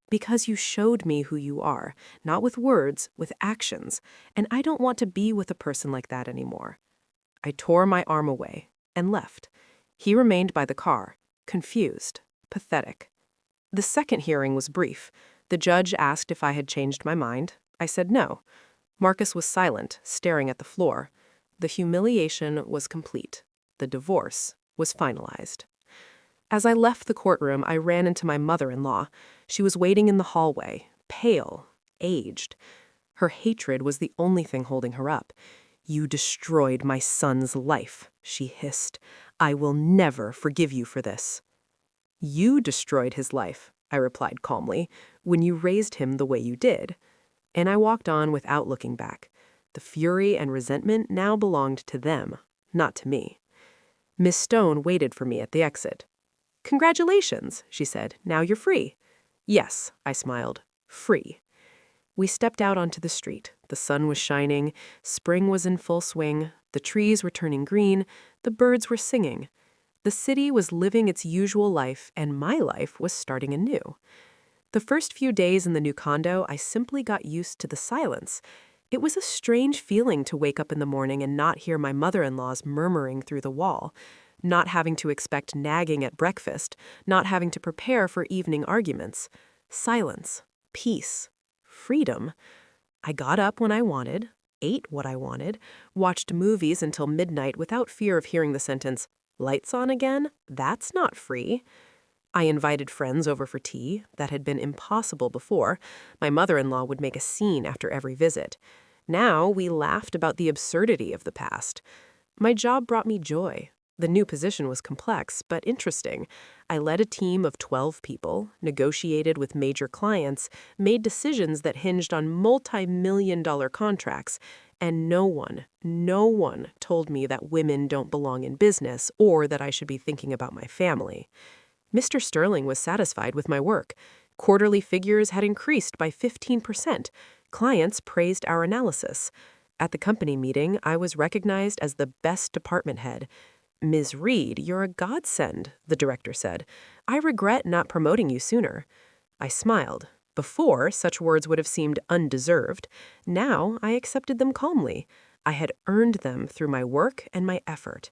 Because you showed me who you are, not with words, with actions, and I don't want to be with a person like that anymore. I tore my arm away and left. He remained by the car, confused, pathetic. The second hearing was brief. The judge asked if I had changed my mind. I said no. Marcus was silent, staring at the floor. The humiliation was complete. The divorce was finalized. As I left the courtroom, I ran into my mother-in-law. She was waiting in the hallway, pale, aged. Her hatred was the only thing holding her up. You destroyed my son's life, she hissed. I will never forgive you for this. You destroyed his life, I replied calmly, when you raised him the way you did. And I walked on without looking back. The fury and resentment now belonged to them, not to me. Miss Stone waited for me at the exit. Congratulations, she said. Now you're free. Yes, I smiled. Free. We stepped out onto the street. The sun was shining. Spring was in full swing. The trees were turning green. The birds were singing. The city was living its usual life, and my life was starting anew. The first few days in the new condo, I simply got used to the silence. It was a strange feeling to wake up in the morning and not hear my mother-in-law's murmuring through the wall, not having to expect nagging at breakfast, not having to prepare for evening arguments. Silence, peace, freedom. I got up when I wanted, ate what I wanted, watched movies until midnight without fear of hearing the sentence, "Lights on again? That's not free." I invited friends over for tea. That had been impossible before. My mother-in-law would make a scene after every visit. Now we laughed about the absurdity of the past. My job brought me joy. The new position was complex, but interesting. I led a team of 12 people, negotiated with major clients, made decisions that hinged on multi-million-dollar contracts, and no one told me that women don't belong in business or that I should be thinking about my family. Mr. Sterling was satisfied with my work. Quarterly figures had increased by 15%. Clients praised our analysis. At the company meeting, I was recognized as the best department head. Ms. Reed, you're a godsend, the director said. I regret not promoting you sooner. I smiled. Before, such words would have seemed undeserved. Now, I accepted them calmly. I had earned them through my work and my effort.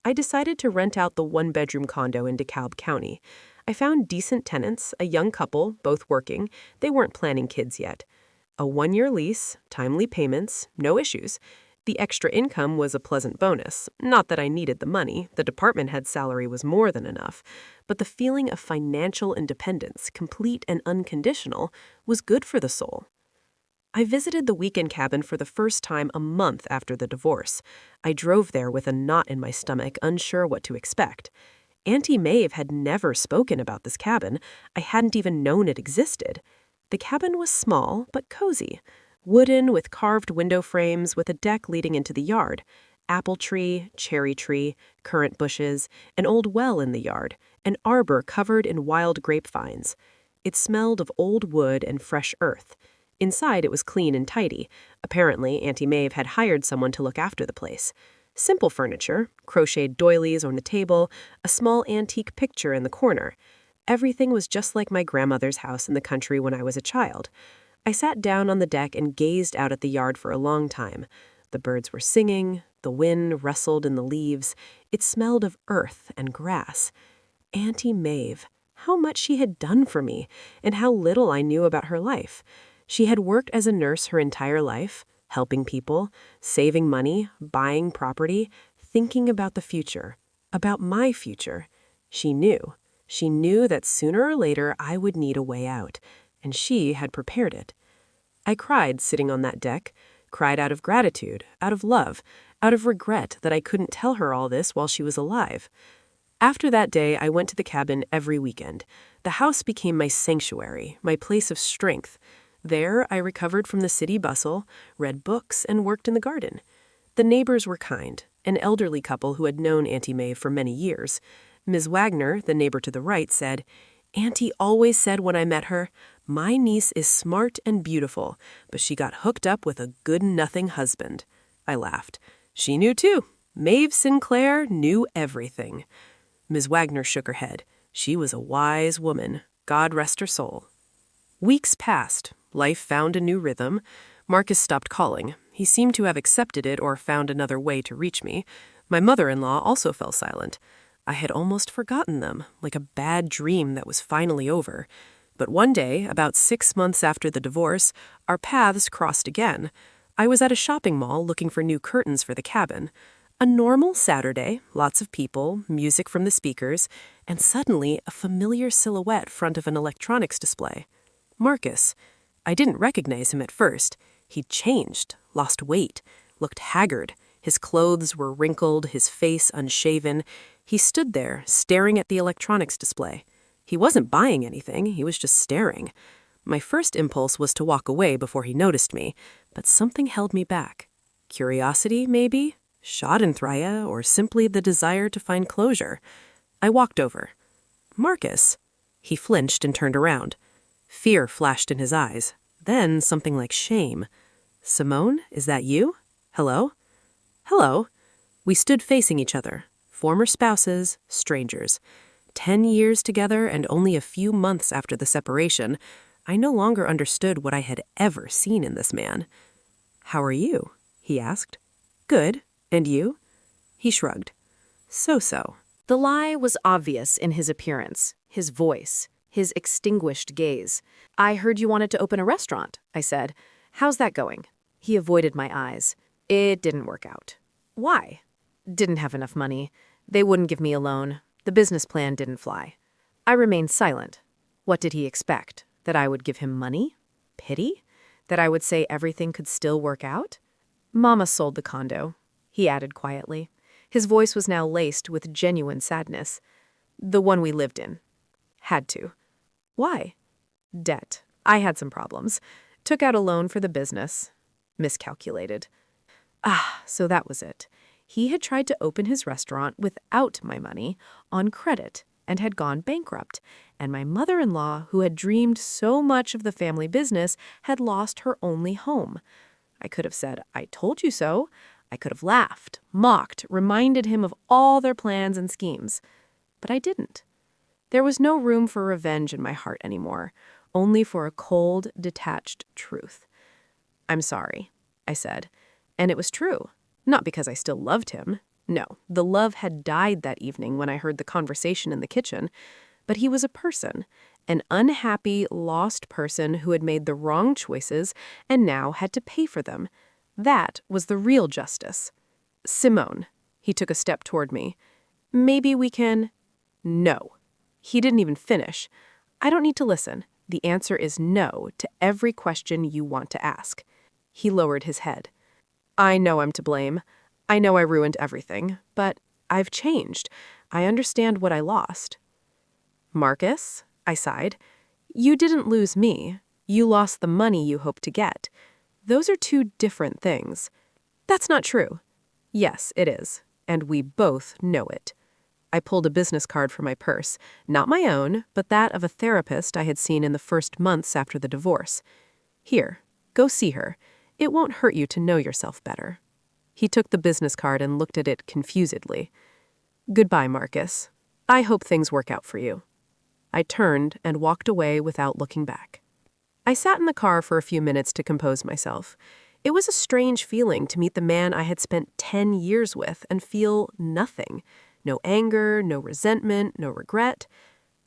I decided to rent out the one-bedroom condo in DeKalb County. I found decent tenants, a young couple, both working. They weren't planning kids yet. A 1-year lease, timely payments, no issues. The extra income was a pleasant bonus. Not that I needed the money. The department head's salary was more than enough. But the feeling of financial independence, complete and unconditional, was good for the soul. I visited the weekend cabin for the first time a month after the divorce. I drove there with a knot in my stomach, unsure what to expect. Auntie Maeve had never spoken about this cabin. I hadn't even known it existed. The cabin was small but cozy. Wooden with carved window frames with a deck leading into the yard. Apple tree, cherry tree, currant bushes, an old well in the yard, an arbor covered in wild grapevines. It smelled of old wood and fresh earth. Inside, it was clean and tidy. Apparently, Auntie Maeve had hired someone to look after the place. Simple furniture, crocheted doilies on the table, a small antique picture in the corner. Everything was just like my grandmother's house in the country when I was a child. I sat down on the deck and gazed out at the yard for a long time. The birds were singing, the wind rustled in the leaves. It smelled of earth and grass. Auntie Maeve, how much she had done for me, and how little I knew about her life. She had worked as a nurse her entire life, helping people, saving money, buying property, thinking about the future, about my future. She knew. She knew that sooner or later I would need a way out, and she had prepared it. I cried sitting on that deck, cried out of gratitude, out of love, out of regret that I couldn't tell her all this while she was alive. After that day, I went to the cabin every weekend. The house became my sanctuary, my place of strength. There, I recovered from the city bustle, read books, and worked in the garden. The neighbors were kind, an elderly couple who had known Auntie Maeve for many years. Ms. Wagner, the neighbor to the right, said, "Auntie always said when I met her, 'My niece is smart and beautiful, but she got hooked up with a good-nothing husband.'" I laughed. She knew too. Maeve Sinclair knew everything. Ms. Wagner shook her head. She was a wise woman. God rest her soul. Weeks passed. Life found a new rhythm. Marcus stopped calling. He seemed to have accepted it or found another way to reach me. My mother-in-law also fell silent. I had almost forgotten them, like a bad dream that was finally over. But one day, about 6 months after the divorce, our paths crossed again. I was at a shopping mall looking for new curtains for the cabin. A normal Saturday, lots of people, music from the speakers, and suddenly a familiar silhouette front of an electronics display. Marcus. I didn't recognize him at first. He'd changed, lost weight, looked haggard. His clothes were wrinkled, his face unshaven. He stood there, staring at the electronics display. He wasn't buying anything, he was just staring. My first impulse was to walk away before he noticed me, but something held me back. Curiosity, maybe? Schadenfreude, or simply the desire to find closure. I walked over. "Marcus." He flinched and turned around. Fear flashed in his eyes, then something like shame. "Simone, is that you? Hello?" "Hello." We stood facing each other, former spouses, strangers. 10 years together and only a few months after the separation, I no longer understood what I had ever seen in this man. "How are you?" he asked. "Good. And you?" He shrugged. So-so. The lie was obvious in his appearance, his voice, his extinguished gaze. "I heard you wanted to open a restaurant," I said. "How's that going?" He avoided my eyes. "It didn't work out." "Why?" "Didn't have enough money. They wouldn't give me a loan. The business plan didn't fly." I remained silent. What did he expect? That I would give him money? Pity? That I would say everything could still work out? "Mama sold the condo," he added quietly. His voice was now laced with genuine sadness. "The one we lived in. Had to." "Why?" "Debt. I had some problems. Took out a loan for the business. Miscalculated." So that was it. He had tried to open his restaurant without my money, on credit, and had gone bankrupt. And my mother-in-law, who had dreamed so much of the family business, had lost her only home. I could have said, "I told you so." I could have laughed, mocked, reminded him of all their plans and schemes. But I didn't. There was no room for revenge in my heart anymore, only for a cold, detached truth. "I'm sorry," I said. And it was true. Not because I still loved him. No, the love had died that evening when I heard the conversation in the kitchen. But he was a person, an unhappy, lost person who had made the wrong choices and now had to pay for them. That was the real justice. "Simone," he took a step toward me. "Maybe we can—" "No." He didn't even finish. "I don't need to listen. The answer is no to every question you want to ask." He lowered his head. "I know I'm to blame. I know I ruined everything. But I've changed. I understand what I lost." "Marcus," I sighed, "you didn't lose me. You lost the money you hoped to get. Those are two different things." "That's not true." "Yes, it is. And we both know it." I pulled a business card from my purse, not my own, but that of a therapist I had seen in the first months after the divorce. "Here, go see her. It won't hurt you to know yourself better." He took the business card and looked at it confusedly. "Goodbye, Marcus. I hope things work out for you." I turned and walked away without looking back. I sat in the car for a few minutes to compose myself. It was a strange feeling to meet the man I had spent 10 years with and feel nothing. No anger, no resentment, no regret.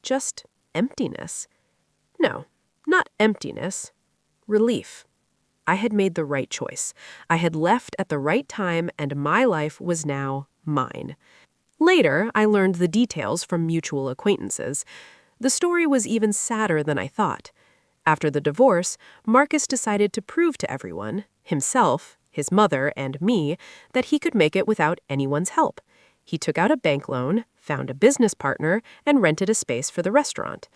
Just emptiness. No, not emptiness. Relief. I had made the right choice. I had left at the right time, and my life was now mine. Later, I learned the details from mutual acquaintances. The story was even sadder than I thought. After the divorce, Marcus decided to prove to everyone, himself, his mother, and me, that he could make it without anyone's help. He took out a bank loan, found a business partner, and rented a space for the restaurant.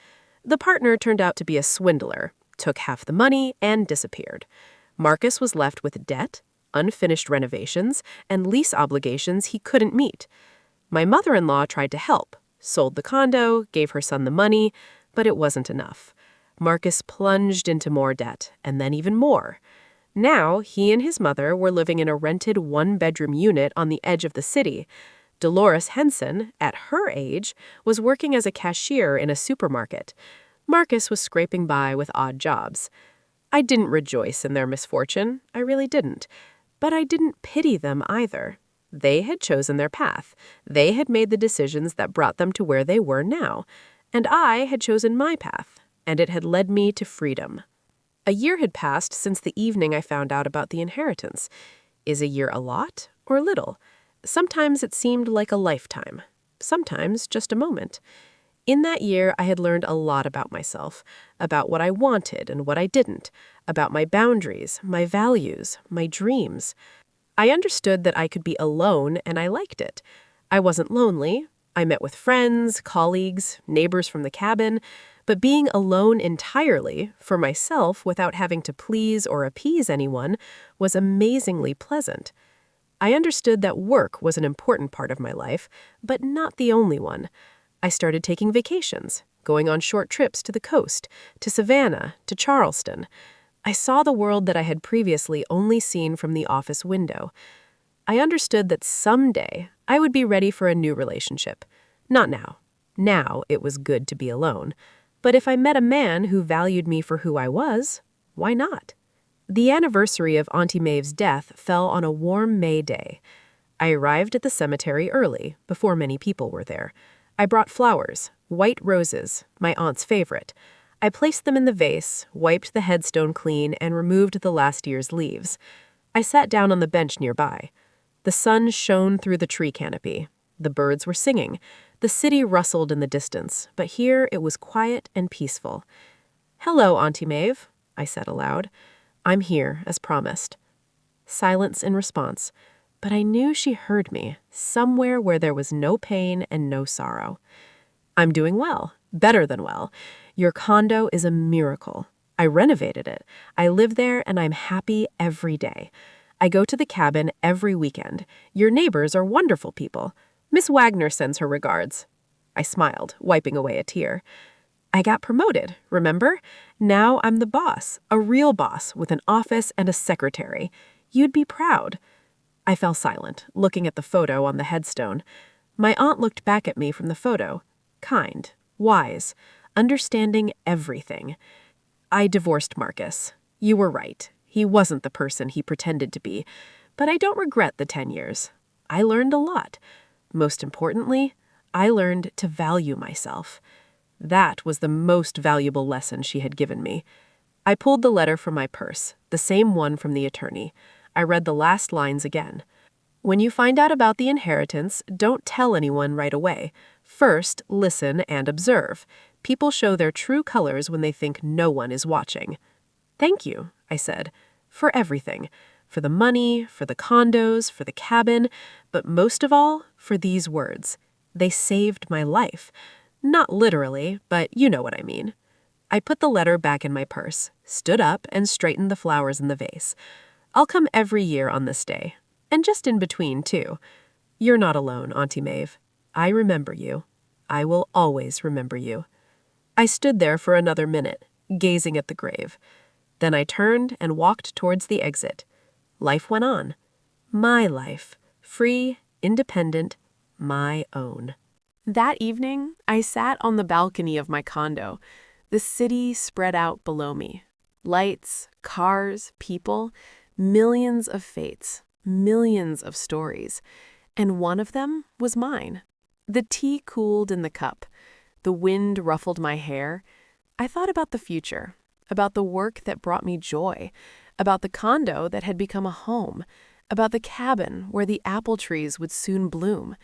The partner turned out to be a swindler, took half the money, and disappeared. Marcus was left with debt, unfinished renovations, and lease obligations he couldn't meet. My mother-in-law tried to help, sold the condo, gave her son the money, but it wasn't enough. Marcus plunged into more debt, and then even more. Now, he and his mother were living in a rented one-bedroom unit on the edge of the city. Dolores Henson, at her age, was working as a cashier in a supermarket. Marcus was scraping by with odd jobs. I didn't rejoice in their misfortune, I really didn't. But I didn't pity them either. They had chosen their path. They had made the decisions that brought them to where they were now. And I had chosen my path, and it had led me to freedom. A year had passed since the evening I found out about the inheritance. Is a year a lot or little? Sometimes it seemed like a lifetime. Sometimes just a moment. In that year, I had learned a lot about myself, about what I wanted and what I didn't, about my boundaries, my values, my dreams. I understood that I could be alone, and I liked it. I wasn't lonely. I met with friends, colleagues, neighbors from the cabin, but being alone entirely, for myself, without having to please or appease anyone, was amazingly pleasant. I understood that work was an important part of my life, but not the only one. I started taking vacations, going on short trips to the coast, to Savannah, to Charleston. I saw the world that I had previously only seen from the office window. I understood that someday I would be ready for a new relationship. Not now. Now it was good to be alone. But if I met a man who valued me for who I was, why not? The anniversary of Auntie Maeve's death fell on a warm May day. I arrived at the cemetery early, before many people were there. I brought flowers, white roses, my aunt's favorite. I placed them in the vase, wiped the headstone clean, and removed the last year's leaves. I sat down on the bench nearby. The sun shone through the tree canopy. The birds were singing. The city rustled in the distance, but here it was quiet and peaceful. "Hello, Auntie Maeve," I said aloud. "I'm here, as promised." Silence in response, but I knew she heard me, somewhere where there was no pain and no sorrow. "I'm doing well, better than well. Your condo is a miracle. I renovated it. I live there, and I'm happy every day. I go to the cabin every weekend. Your neighbors are wonderful people. Miss Wagner sends her regards." I smiled, wiping away a tear. "I got promoted, remember? Now I'm the boss, a real boss with an office and a secretary. You'd be proud." I fell silent, looking at the photo on the headstone. My aunt looked back at me from the photo, kind, wise, understanding everything. "I divorced Marcus. You were right. He wasn't the person he pretended to be. But I don't regret the 10 years. I learned a lot. Most importantly, I learned to value myself. That was the most valuable lesson she had given me. I pulled the letter from my purse, the same one from the attorney. I read the last lines again. "When you find out about the inheritance, don't tell anyone right away. First, listen and observe. People show their true colors when they think no one is watching." "Thank you," I said, "for everything. For the money, for the condos, for the cabin, but most of all, for these words. They saved my life. Not literally, but you know what I mean." I put the letter back in my purse, stood up, and straightened the flowers in the vase. "I'll come every year on this day. And just in between, too. You're not alone, Auntie Maeve. I remember you. I will always remember you." I stood there for another minute, gazing at the grave. Then I turned and walked towards the exit. Life went on. My life. Free, independent, my own. That evening, I sat on the balcony of my condo. The city spread out below me. Lights, cars, people, millions of fates, millions of stories. And one of them was mine. The tea cooled in the cup. The wind ruffled my hair. I thought about the future, about the work that brought me joy, about the condo that had become a home, about the cabin where the apple trees would soon bloom,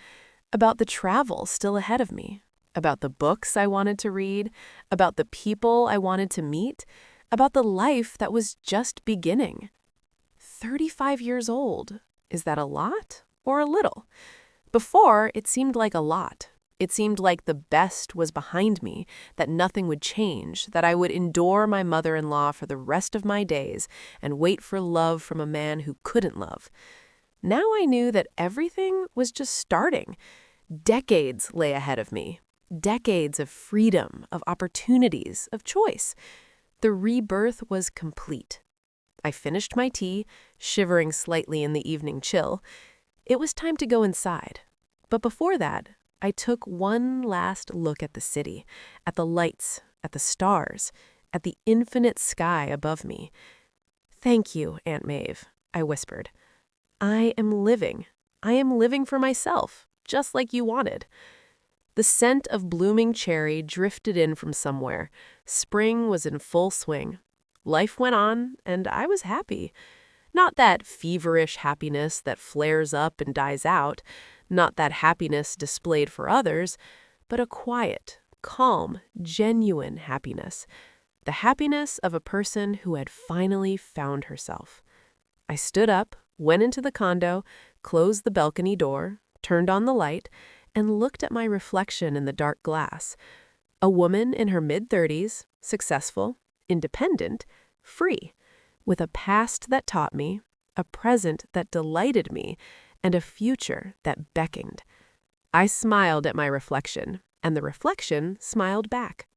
about the travel still ahead of me, about the books I wanted to read, about the people I wanted to meet, about the life that was just beginning. 35 years old. Is that a lot or a little? Before, it seemed like a lot. It seemed like the best was behind me, that nothing would change, that I would endure my mother-in-law for the rest of my days and wait for love from a man who couldn't love. Now I knew that everything was just starting. Decades lay ahead of me. Decades of freedom, of opportunities, of choice. The rebirth was complete. I finished my tea, shivering slightly in the evening chill. It was time to go inside. But before that, I took one last look at the city, at the lights, at the stars, at the infinite sky above me. "Thank you, Aunt Maeve," I whispered. I am living for myself, just like you wanted." The scent of blooming cherry drifted in from somewhere. Spring was in full swing. Life went on, and I was happy. Not that feverish happiness that flares up and dies out, not that happiness displayed for others, but a quiet, calm, genuine happiness. The happiness of a person who had finally found herself. I stood up, went into the condo, closed the balcony door, turned on the light, and looked at my reflection in the dark glass. A woman in her mid-30s, successful, independent, free, with a past that taught me, a present that delighted me, and a future that beckoned. I smiled at my reflection, and the reflection smiled back.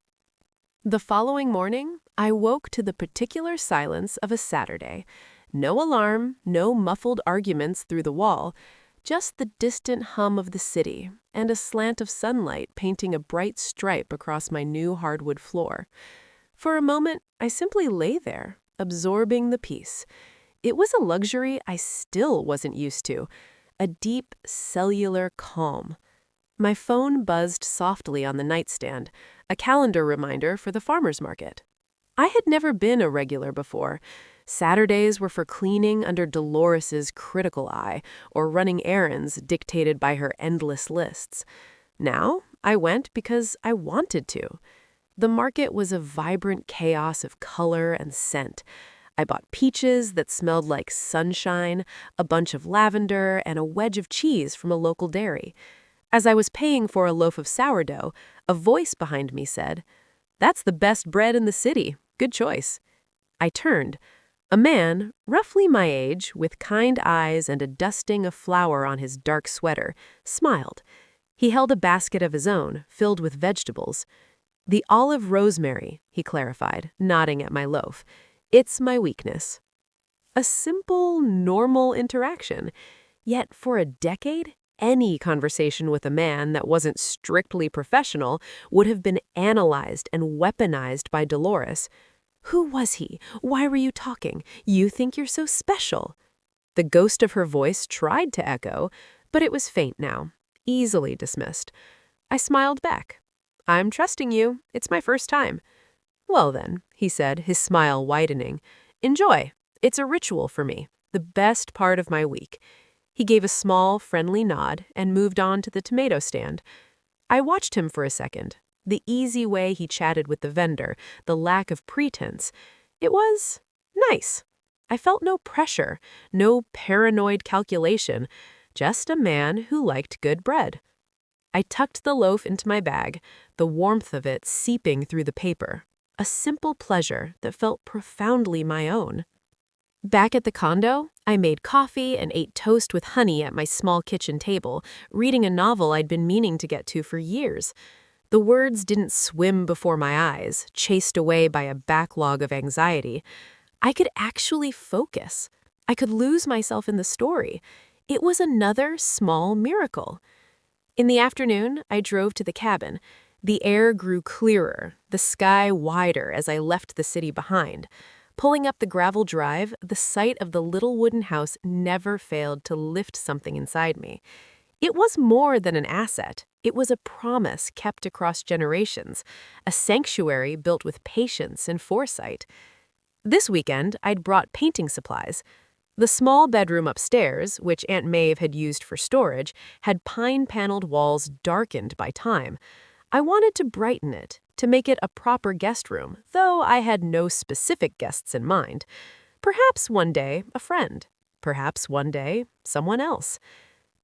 The following morning, I woke to the particular silence of a Saturday. No alarm, no muffled arguments through the wall, just the distant hum of the city and a slant of sunlight painting a bright stripe across my new hardwood floor. For a moment, I simply lay there, absorbing the peace. It was a luxury I still wasn't used to, a deep, cellular calm. My phone buzzed softly on the nightstand, a calendar reminder for the farmer's market. I had never been a regular before. Saturdays were for cleaning under Dolores's critical eye or running errands dictated by her endless lists. Now, I went because I wanted to. The market was a vibrant chaos of color and scent. I bought peaches that smelled like sunshine, a bunch of lavender, and a wedge of cheese from a local dairy. As I was paying for a loaf of sourdough, a voice behind me said, "That's the best bread in the city. Good choice." I turned. A man, roughly my age, with kind eyes and a dusting of flour on his dark sweater, smiled. He held a basket of his own, filled with vegetables. "The olive rosemary," he clarified, nodding at my loaf. "It's my weakness." A simple, normal interaction. Yet for a decade, any conversation with a man that wasn't strictly professional would have been analyzed and weaponized by Dolores. "Who was he? Why were you talking? You think you're so special." The ghost of her voice tried to echo, but it was faint now, easily dismissed. I smiled back. "I'm trusting you. It's my first time." "Well then," he said, his smile widening. "Enjoy. It's a ritual for me, the best part of my week." He gave a small, friendly nod and moved on to the tomato stand. I watched him for a second. The easy way he chatted with the vendor, the lack of pretense. It was nice. I felt no pressure, no paranoid calculation, just a man who liked good bread. I tucked the loaf into my bag, the warmth of it seeping through the paper. A simple pleasure that felt profoundly my own. Back at the condo, I made coffee and ate toast with honey at my small kitchen table, reading a novel I'd been meaning to get to for years. The words didn't swim before my eyes, chased away by a backlog of anxiety. I could actually focus. I could lose myself in the story. It was another small miracle. In the afternoon, I drove to the cabin. The air grew clearer, the sky wider as I left the city behind. Pulling up the gravel drive, the sight of the little wooden house never failed to lift something inside me. It was more than an asset. It was a promise kept across generations, a sanctuary built with patience and foresight. This weekend, I'd brought painting supplies. The small bedroom upstairs, which Aunt Maeve had used for storage, had pine-paneled walls darkened by time. I wanted to brighten it, to make it a proper guest room, though I had no specific guests in mind. Perhaps one day, a friend. Perhaps one day, someone else.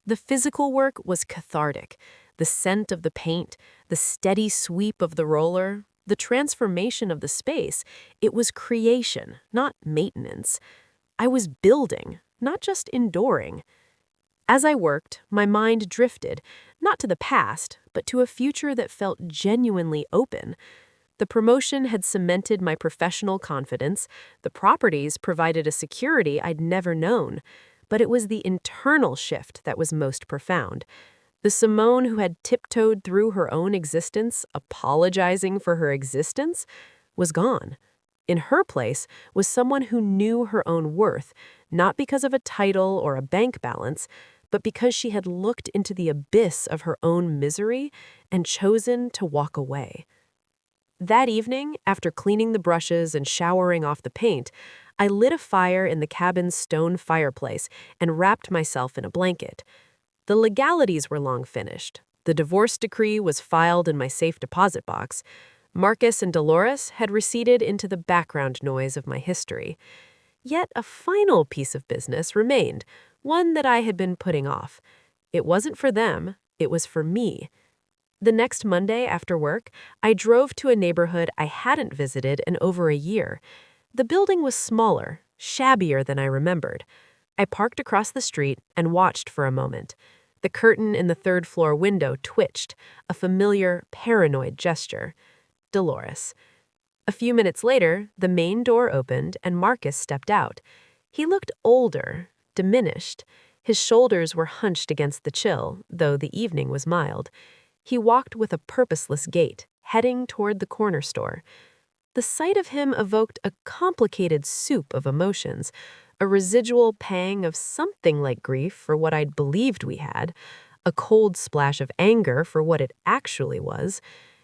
The physical work was cathartic. The scent of the paint, the steady sweep of the roller, the transformation of the space. It was creation, not maintenance. I was building, not just enduring. As I worked, my mind drifted, not to the past, but to a future that felt genuinely open. The promotion had cemented my professional confidence. The properties provided a security I'd never known. But it was the internal shift that was most profound. The Simone who had tiptoed through her own existence, apologizing for her existence, was gone. In her place was someone who knew her own worth, not because of a title or a bank balance, but because she had looked into the abyss of her own misery and chosen to walk away. That evening, after cleaning the brushes and showering off the paint, I lit a fire in the cabin's stone fireplace and wrapped myself in a blanket. The legalities were long finished. The divorce decree was filed in my safe deposit box. Marcus and Dolores had receded into the background noise of my history. Yet a final piece of business remained, one that I had been putting off. It wasn't for them, it was for me. The next Monday after work, I drove to a neighborhood I hadn't visited in over a year. The building was smaller, shabbier than I remembered. I parked across the street and watched for a moment. The curtain in the third-floor window twitched, a familiar, paranoid gesture. Dolores. A few minutes later, the main door opened and Marcus stepped out. He looked older, diminished. His shoulders were hunched against the chill, though the evening was mild. He walked with a purposeless gait, heading toward the corner store. The sight of him evoked a complicated soup of emotions, a residual pang of something like grief for what I'd believed we had, a cold splash of anger for what it actually was,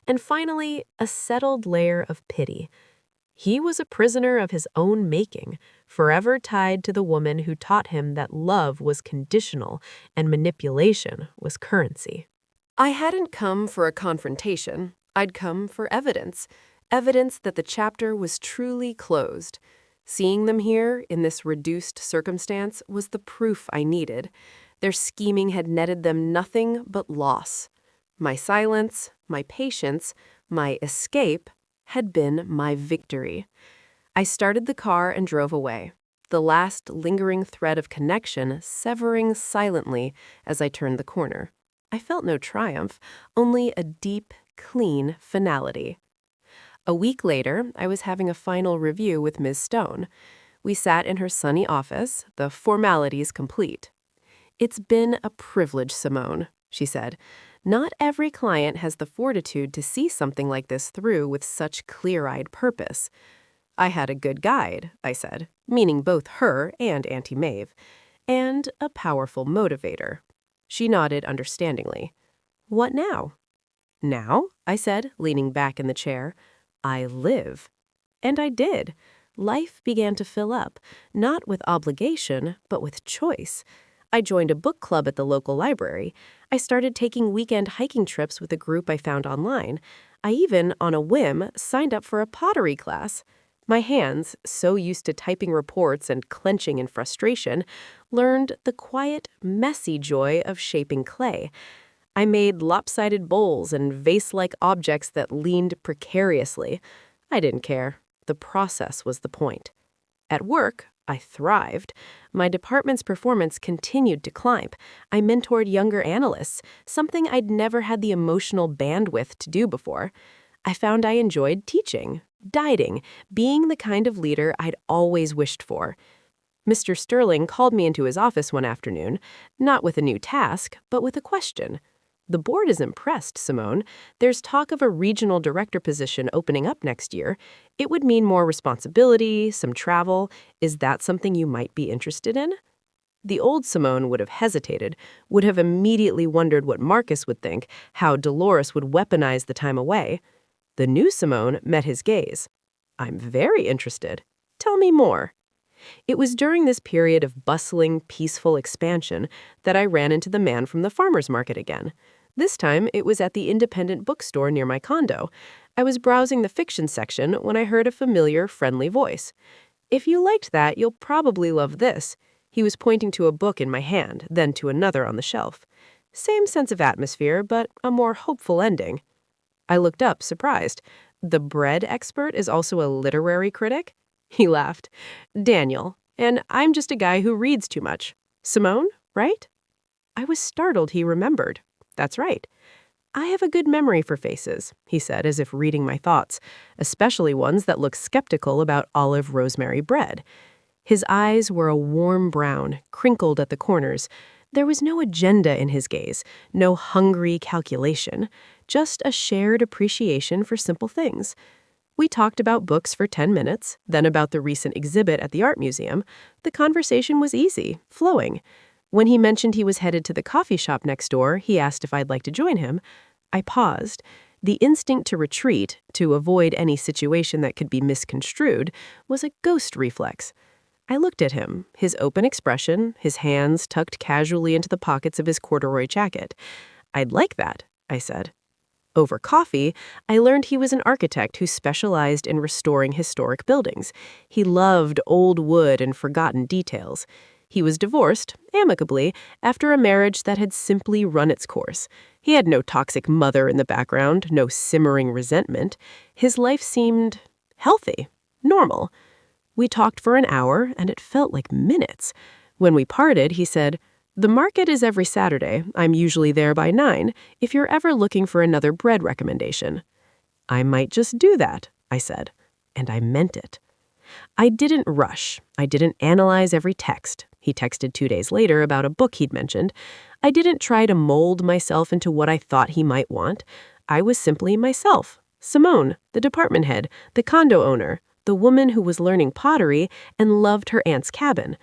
and finally, a settled layer of pity. He was a prisoner of his own making, forever tied to the woman who taught him that love was conditional and manipulation was currency. I hadn't come for a confrontation. I'd come for evidence. Evidence that the chapter was truly closed. Seeing them here, in this reduced circumstance, was the proof I needed. Their scheming had netted them nothing but loss. My silence, my patience, my escape had been my victory. I started the car and drove away, the last lingering thread of connection severing silently as I turned the corner. I felt no triumph, only a deep, clean finality. A week later, I was having a final review with Ms. Stone. We sat in her sunny office, the formalities complete. "It's been a privilege, Simone," she said. "Not every client has the fortitude to see something like this through with such clear-eyed purpose." "I had a good guide," I said, meaning both her and Auntie Maeve, "and a powerful motivator." She nodded understandingly. "What now?" "Now," I said, leaning back in the chair, "I live." And I did. Life began to fill up, not with obligation, but with choice. I joined a book club at the local library. I started taking weekend hiking trips with a group I found online. I even, on a whim, signed up for a pottery class. My hands, so used to typing reports and clenching in frustration, learned the quiet, messy joy of shaping clay. I made lopsided bowls and vase-like objects that leaned precariously. I didn't care. The process was the point. At work, I thrived. My department's performance continued to climb. I mentored younger analysts, something I'd never had the emotional bandwidth to do before. I found I enjoyed teaching, guiding, being the kind of leader I'd always wished for. Mr. Sterling called me into his office one afternoon, not with a new task, but with a question. "The board is impressed, Simone. There's talk of a regional director position opening up next year. It would mean more responsibility, some travel. Is that something you might be interested in?" The old Simone would have hesitated, would have immediately wondered what Marcus would think, how Dolores would weaponize the time away. The new Simone met his gaze. "I'm very interested." Tell me more." It was during this period of bustling, peaceful expansion that I ran into the man from the farmer's market again. This time, it was at the independent bookstore near my condo. I was browsing the fiction section when I heard a familiar, friendly voice. "If you liked that, you'll probably love this." He was pointing to a book in my hand, then to another on the shelf. Same sense of atmosphere, but a more hopeful ending. I looked up, surprised. "The bread expert is also a literary critic?" He laughed. "Daniel, and I'm just a guy who reads too much. Simone, right?" I was startled he remembered. "That's right. I have a good memory for faces," he said, as if reading my thoughts, especially ones that look skeptical about olive rosemary bread. His eyes were a warm brown, crinkled at the corners. There was no agenda in his gaze, no hungry calculation, just a shared appreciation for simple things. We talked about books for 10 minutes, then about the recent exhibit at the art museum. The conversation was easy, flowing. When he mentioned he was headed to the coffee shop next door, he asked if I'd like to join him. I paused. The instinct to retreat, to avoid any situation that could be misconstrued, was a ghost reflex. I looked at him, his open expression, his hands tucked casually into the pockets of his corduroy jacket. "I'd like that," I said. Over coffee, I learned he was an architect who specialized in restoring historic buildings. He loved old wood and forgotten details. He was divorced, amicably, after a marriage that had simply run its course. He had no toxic mother in the background, no simmering resentment. His life seemed healthy, normal. We talked for an hour, and it felt like minutes. When we parted, he said, "The market is every Saturday. I'm usually there by 9, if you're ever looking for another bread recommendation." "I might just do that," I said, and I meant it. I didn't rush. I didn't analyze every text. He texted 2 days later about a book he'd mentioned. I didn't try to mold myself into what I thought he might want. I was simply myself. Simone, the department head, the condo owner, the woman who was learning pottery and loved her aunt's cabin.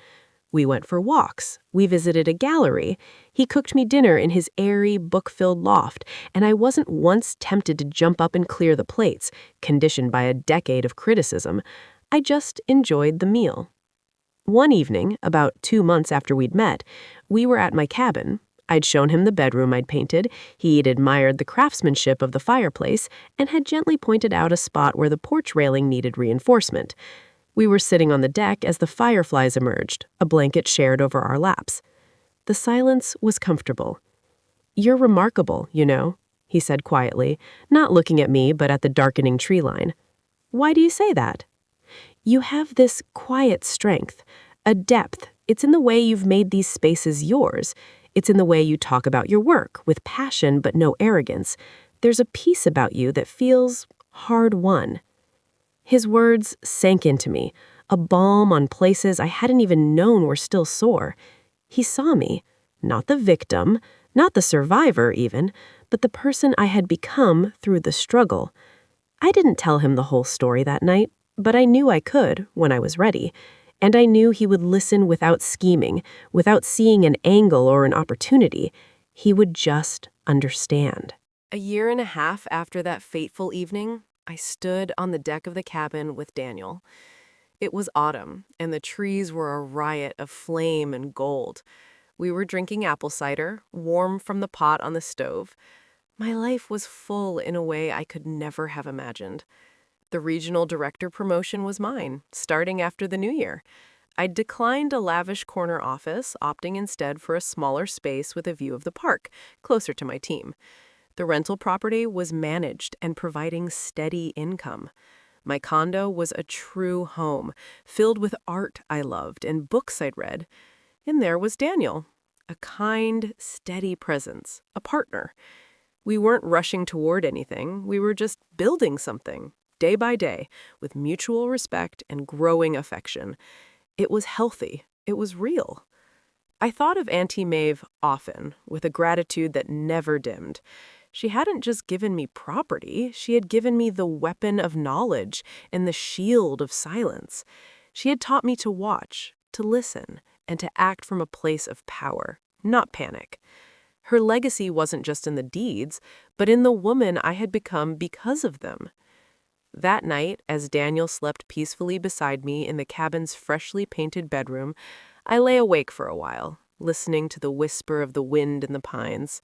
We went for walks. We visited a gallery. He cooked me dinner in his airy, book-filled loft, and I wasn't once tempted to jump up and clear the plates, conditioned by a decade of criticism. I just enjoyed the meal. One evening, about 2 months after we'd met, we were at my cabin. I'd shown him the bedroom I'd painted. He'd admired the craftsmanship of the fireplace and had gently pointed out a spot where the porch railing needed reinforcement. We were sitting on the deck as the fireflies emerged, a blanket shared over our laps. The silence was comfortable. "You're remarkable, you know," he said quietly, not looking at me but at the darkening tree line. "Why do you say that?" "You have this quiet strength, a depth. It's in the way you've made these spaces yours. It's in the way you talk about your work, with passion but no arrogance. There's a peace about you that feels hard-won." His words sank into me, a balm on places I hadn't even known were still sore. He saw me, not the victim, not the survivor even, but the person I had become through the struggle. I didn't tell him the whole story that night, but I knew I could when I was ready, and I knew he would listen without scheming, without seeing an angle or an opportunity. He would just understand. A year and a half after that fateful evening, I stood on the deck of the cabin with Daniel. It was autumn, and the trees were a riot of flame and gold. We were drinking apple cider, warm from the pot on the stove. My life was full in a way I could never have imagined. The regional director promotion was mine, starting after the new year. I'd declined a lavish corner office, opting instead for a smaller space with a view of the park, closer to my team. The rental property was managed and providing steady income. My condo was a true home, filled with art I loved and books I'd read. And there was Daniel, a kind, steady presence, a partner. We weren't rushing toward anything, we were just building something, day by day, with mutual respect and growing affection. It was healthy, it was real. I thought of Auntie Maeve often, with a gratitude that never dimmed. She hadn't just given me property, she had given me the weapon of knowledge and the shield of silence. She had taught me to watch, to listen, and to act from a place of power, not panic. Her legacy wasn't just in the deeds, but in the woman I had become because of them. That night, as Daniel slept peacefully beside me in the cabin's freshly painted bedroom, I lay awake for a while, listening to the whisper of the wind in the pines.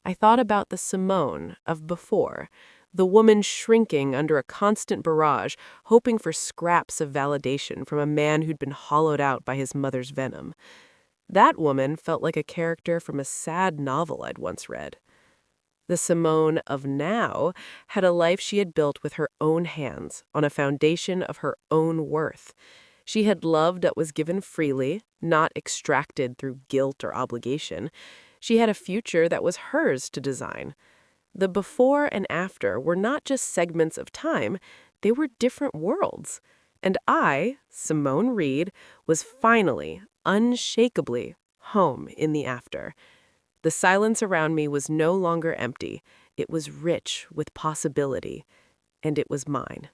I thought about the Simone of before, the woman shrinking under a constant barrage, hoping for scraps of validation from a man who'd been hollowed out by his mother's venom. That woman felt like a character from a sad novel I'd once read. The Simone of now had a life she had built with her own hands on a foundation of her own worth. She had love that was given freely, not extracted through guilt or obligation. She had a future that was hers to design. The before and after were not just segments of time, they were different worlds. And I, Simone Reed, was finally, unshakably, home in the after. The silence around me was no longer empty. It was rich with possibility, and it was mine.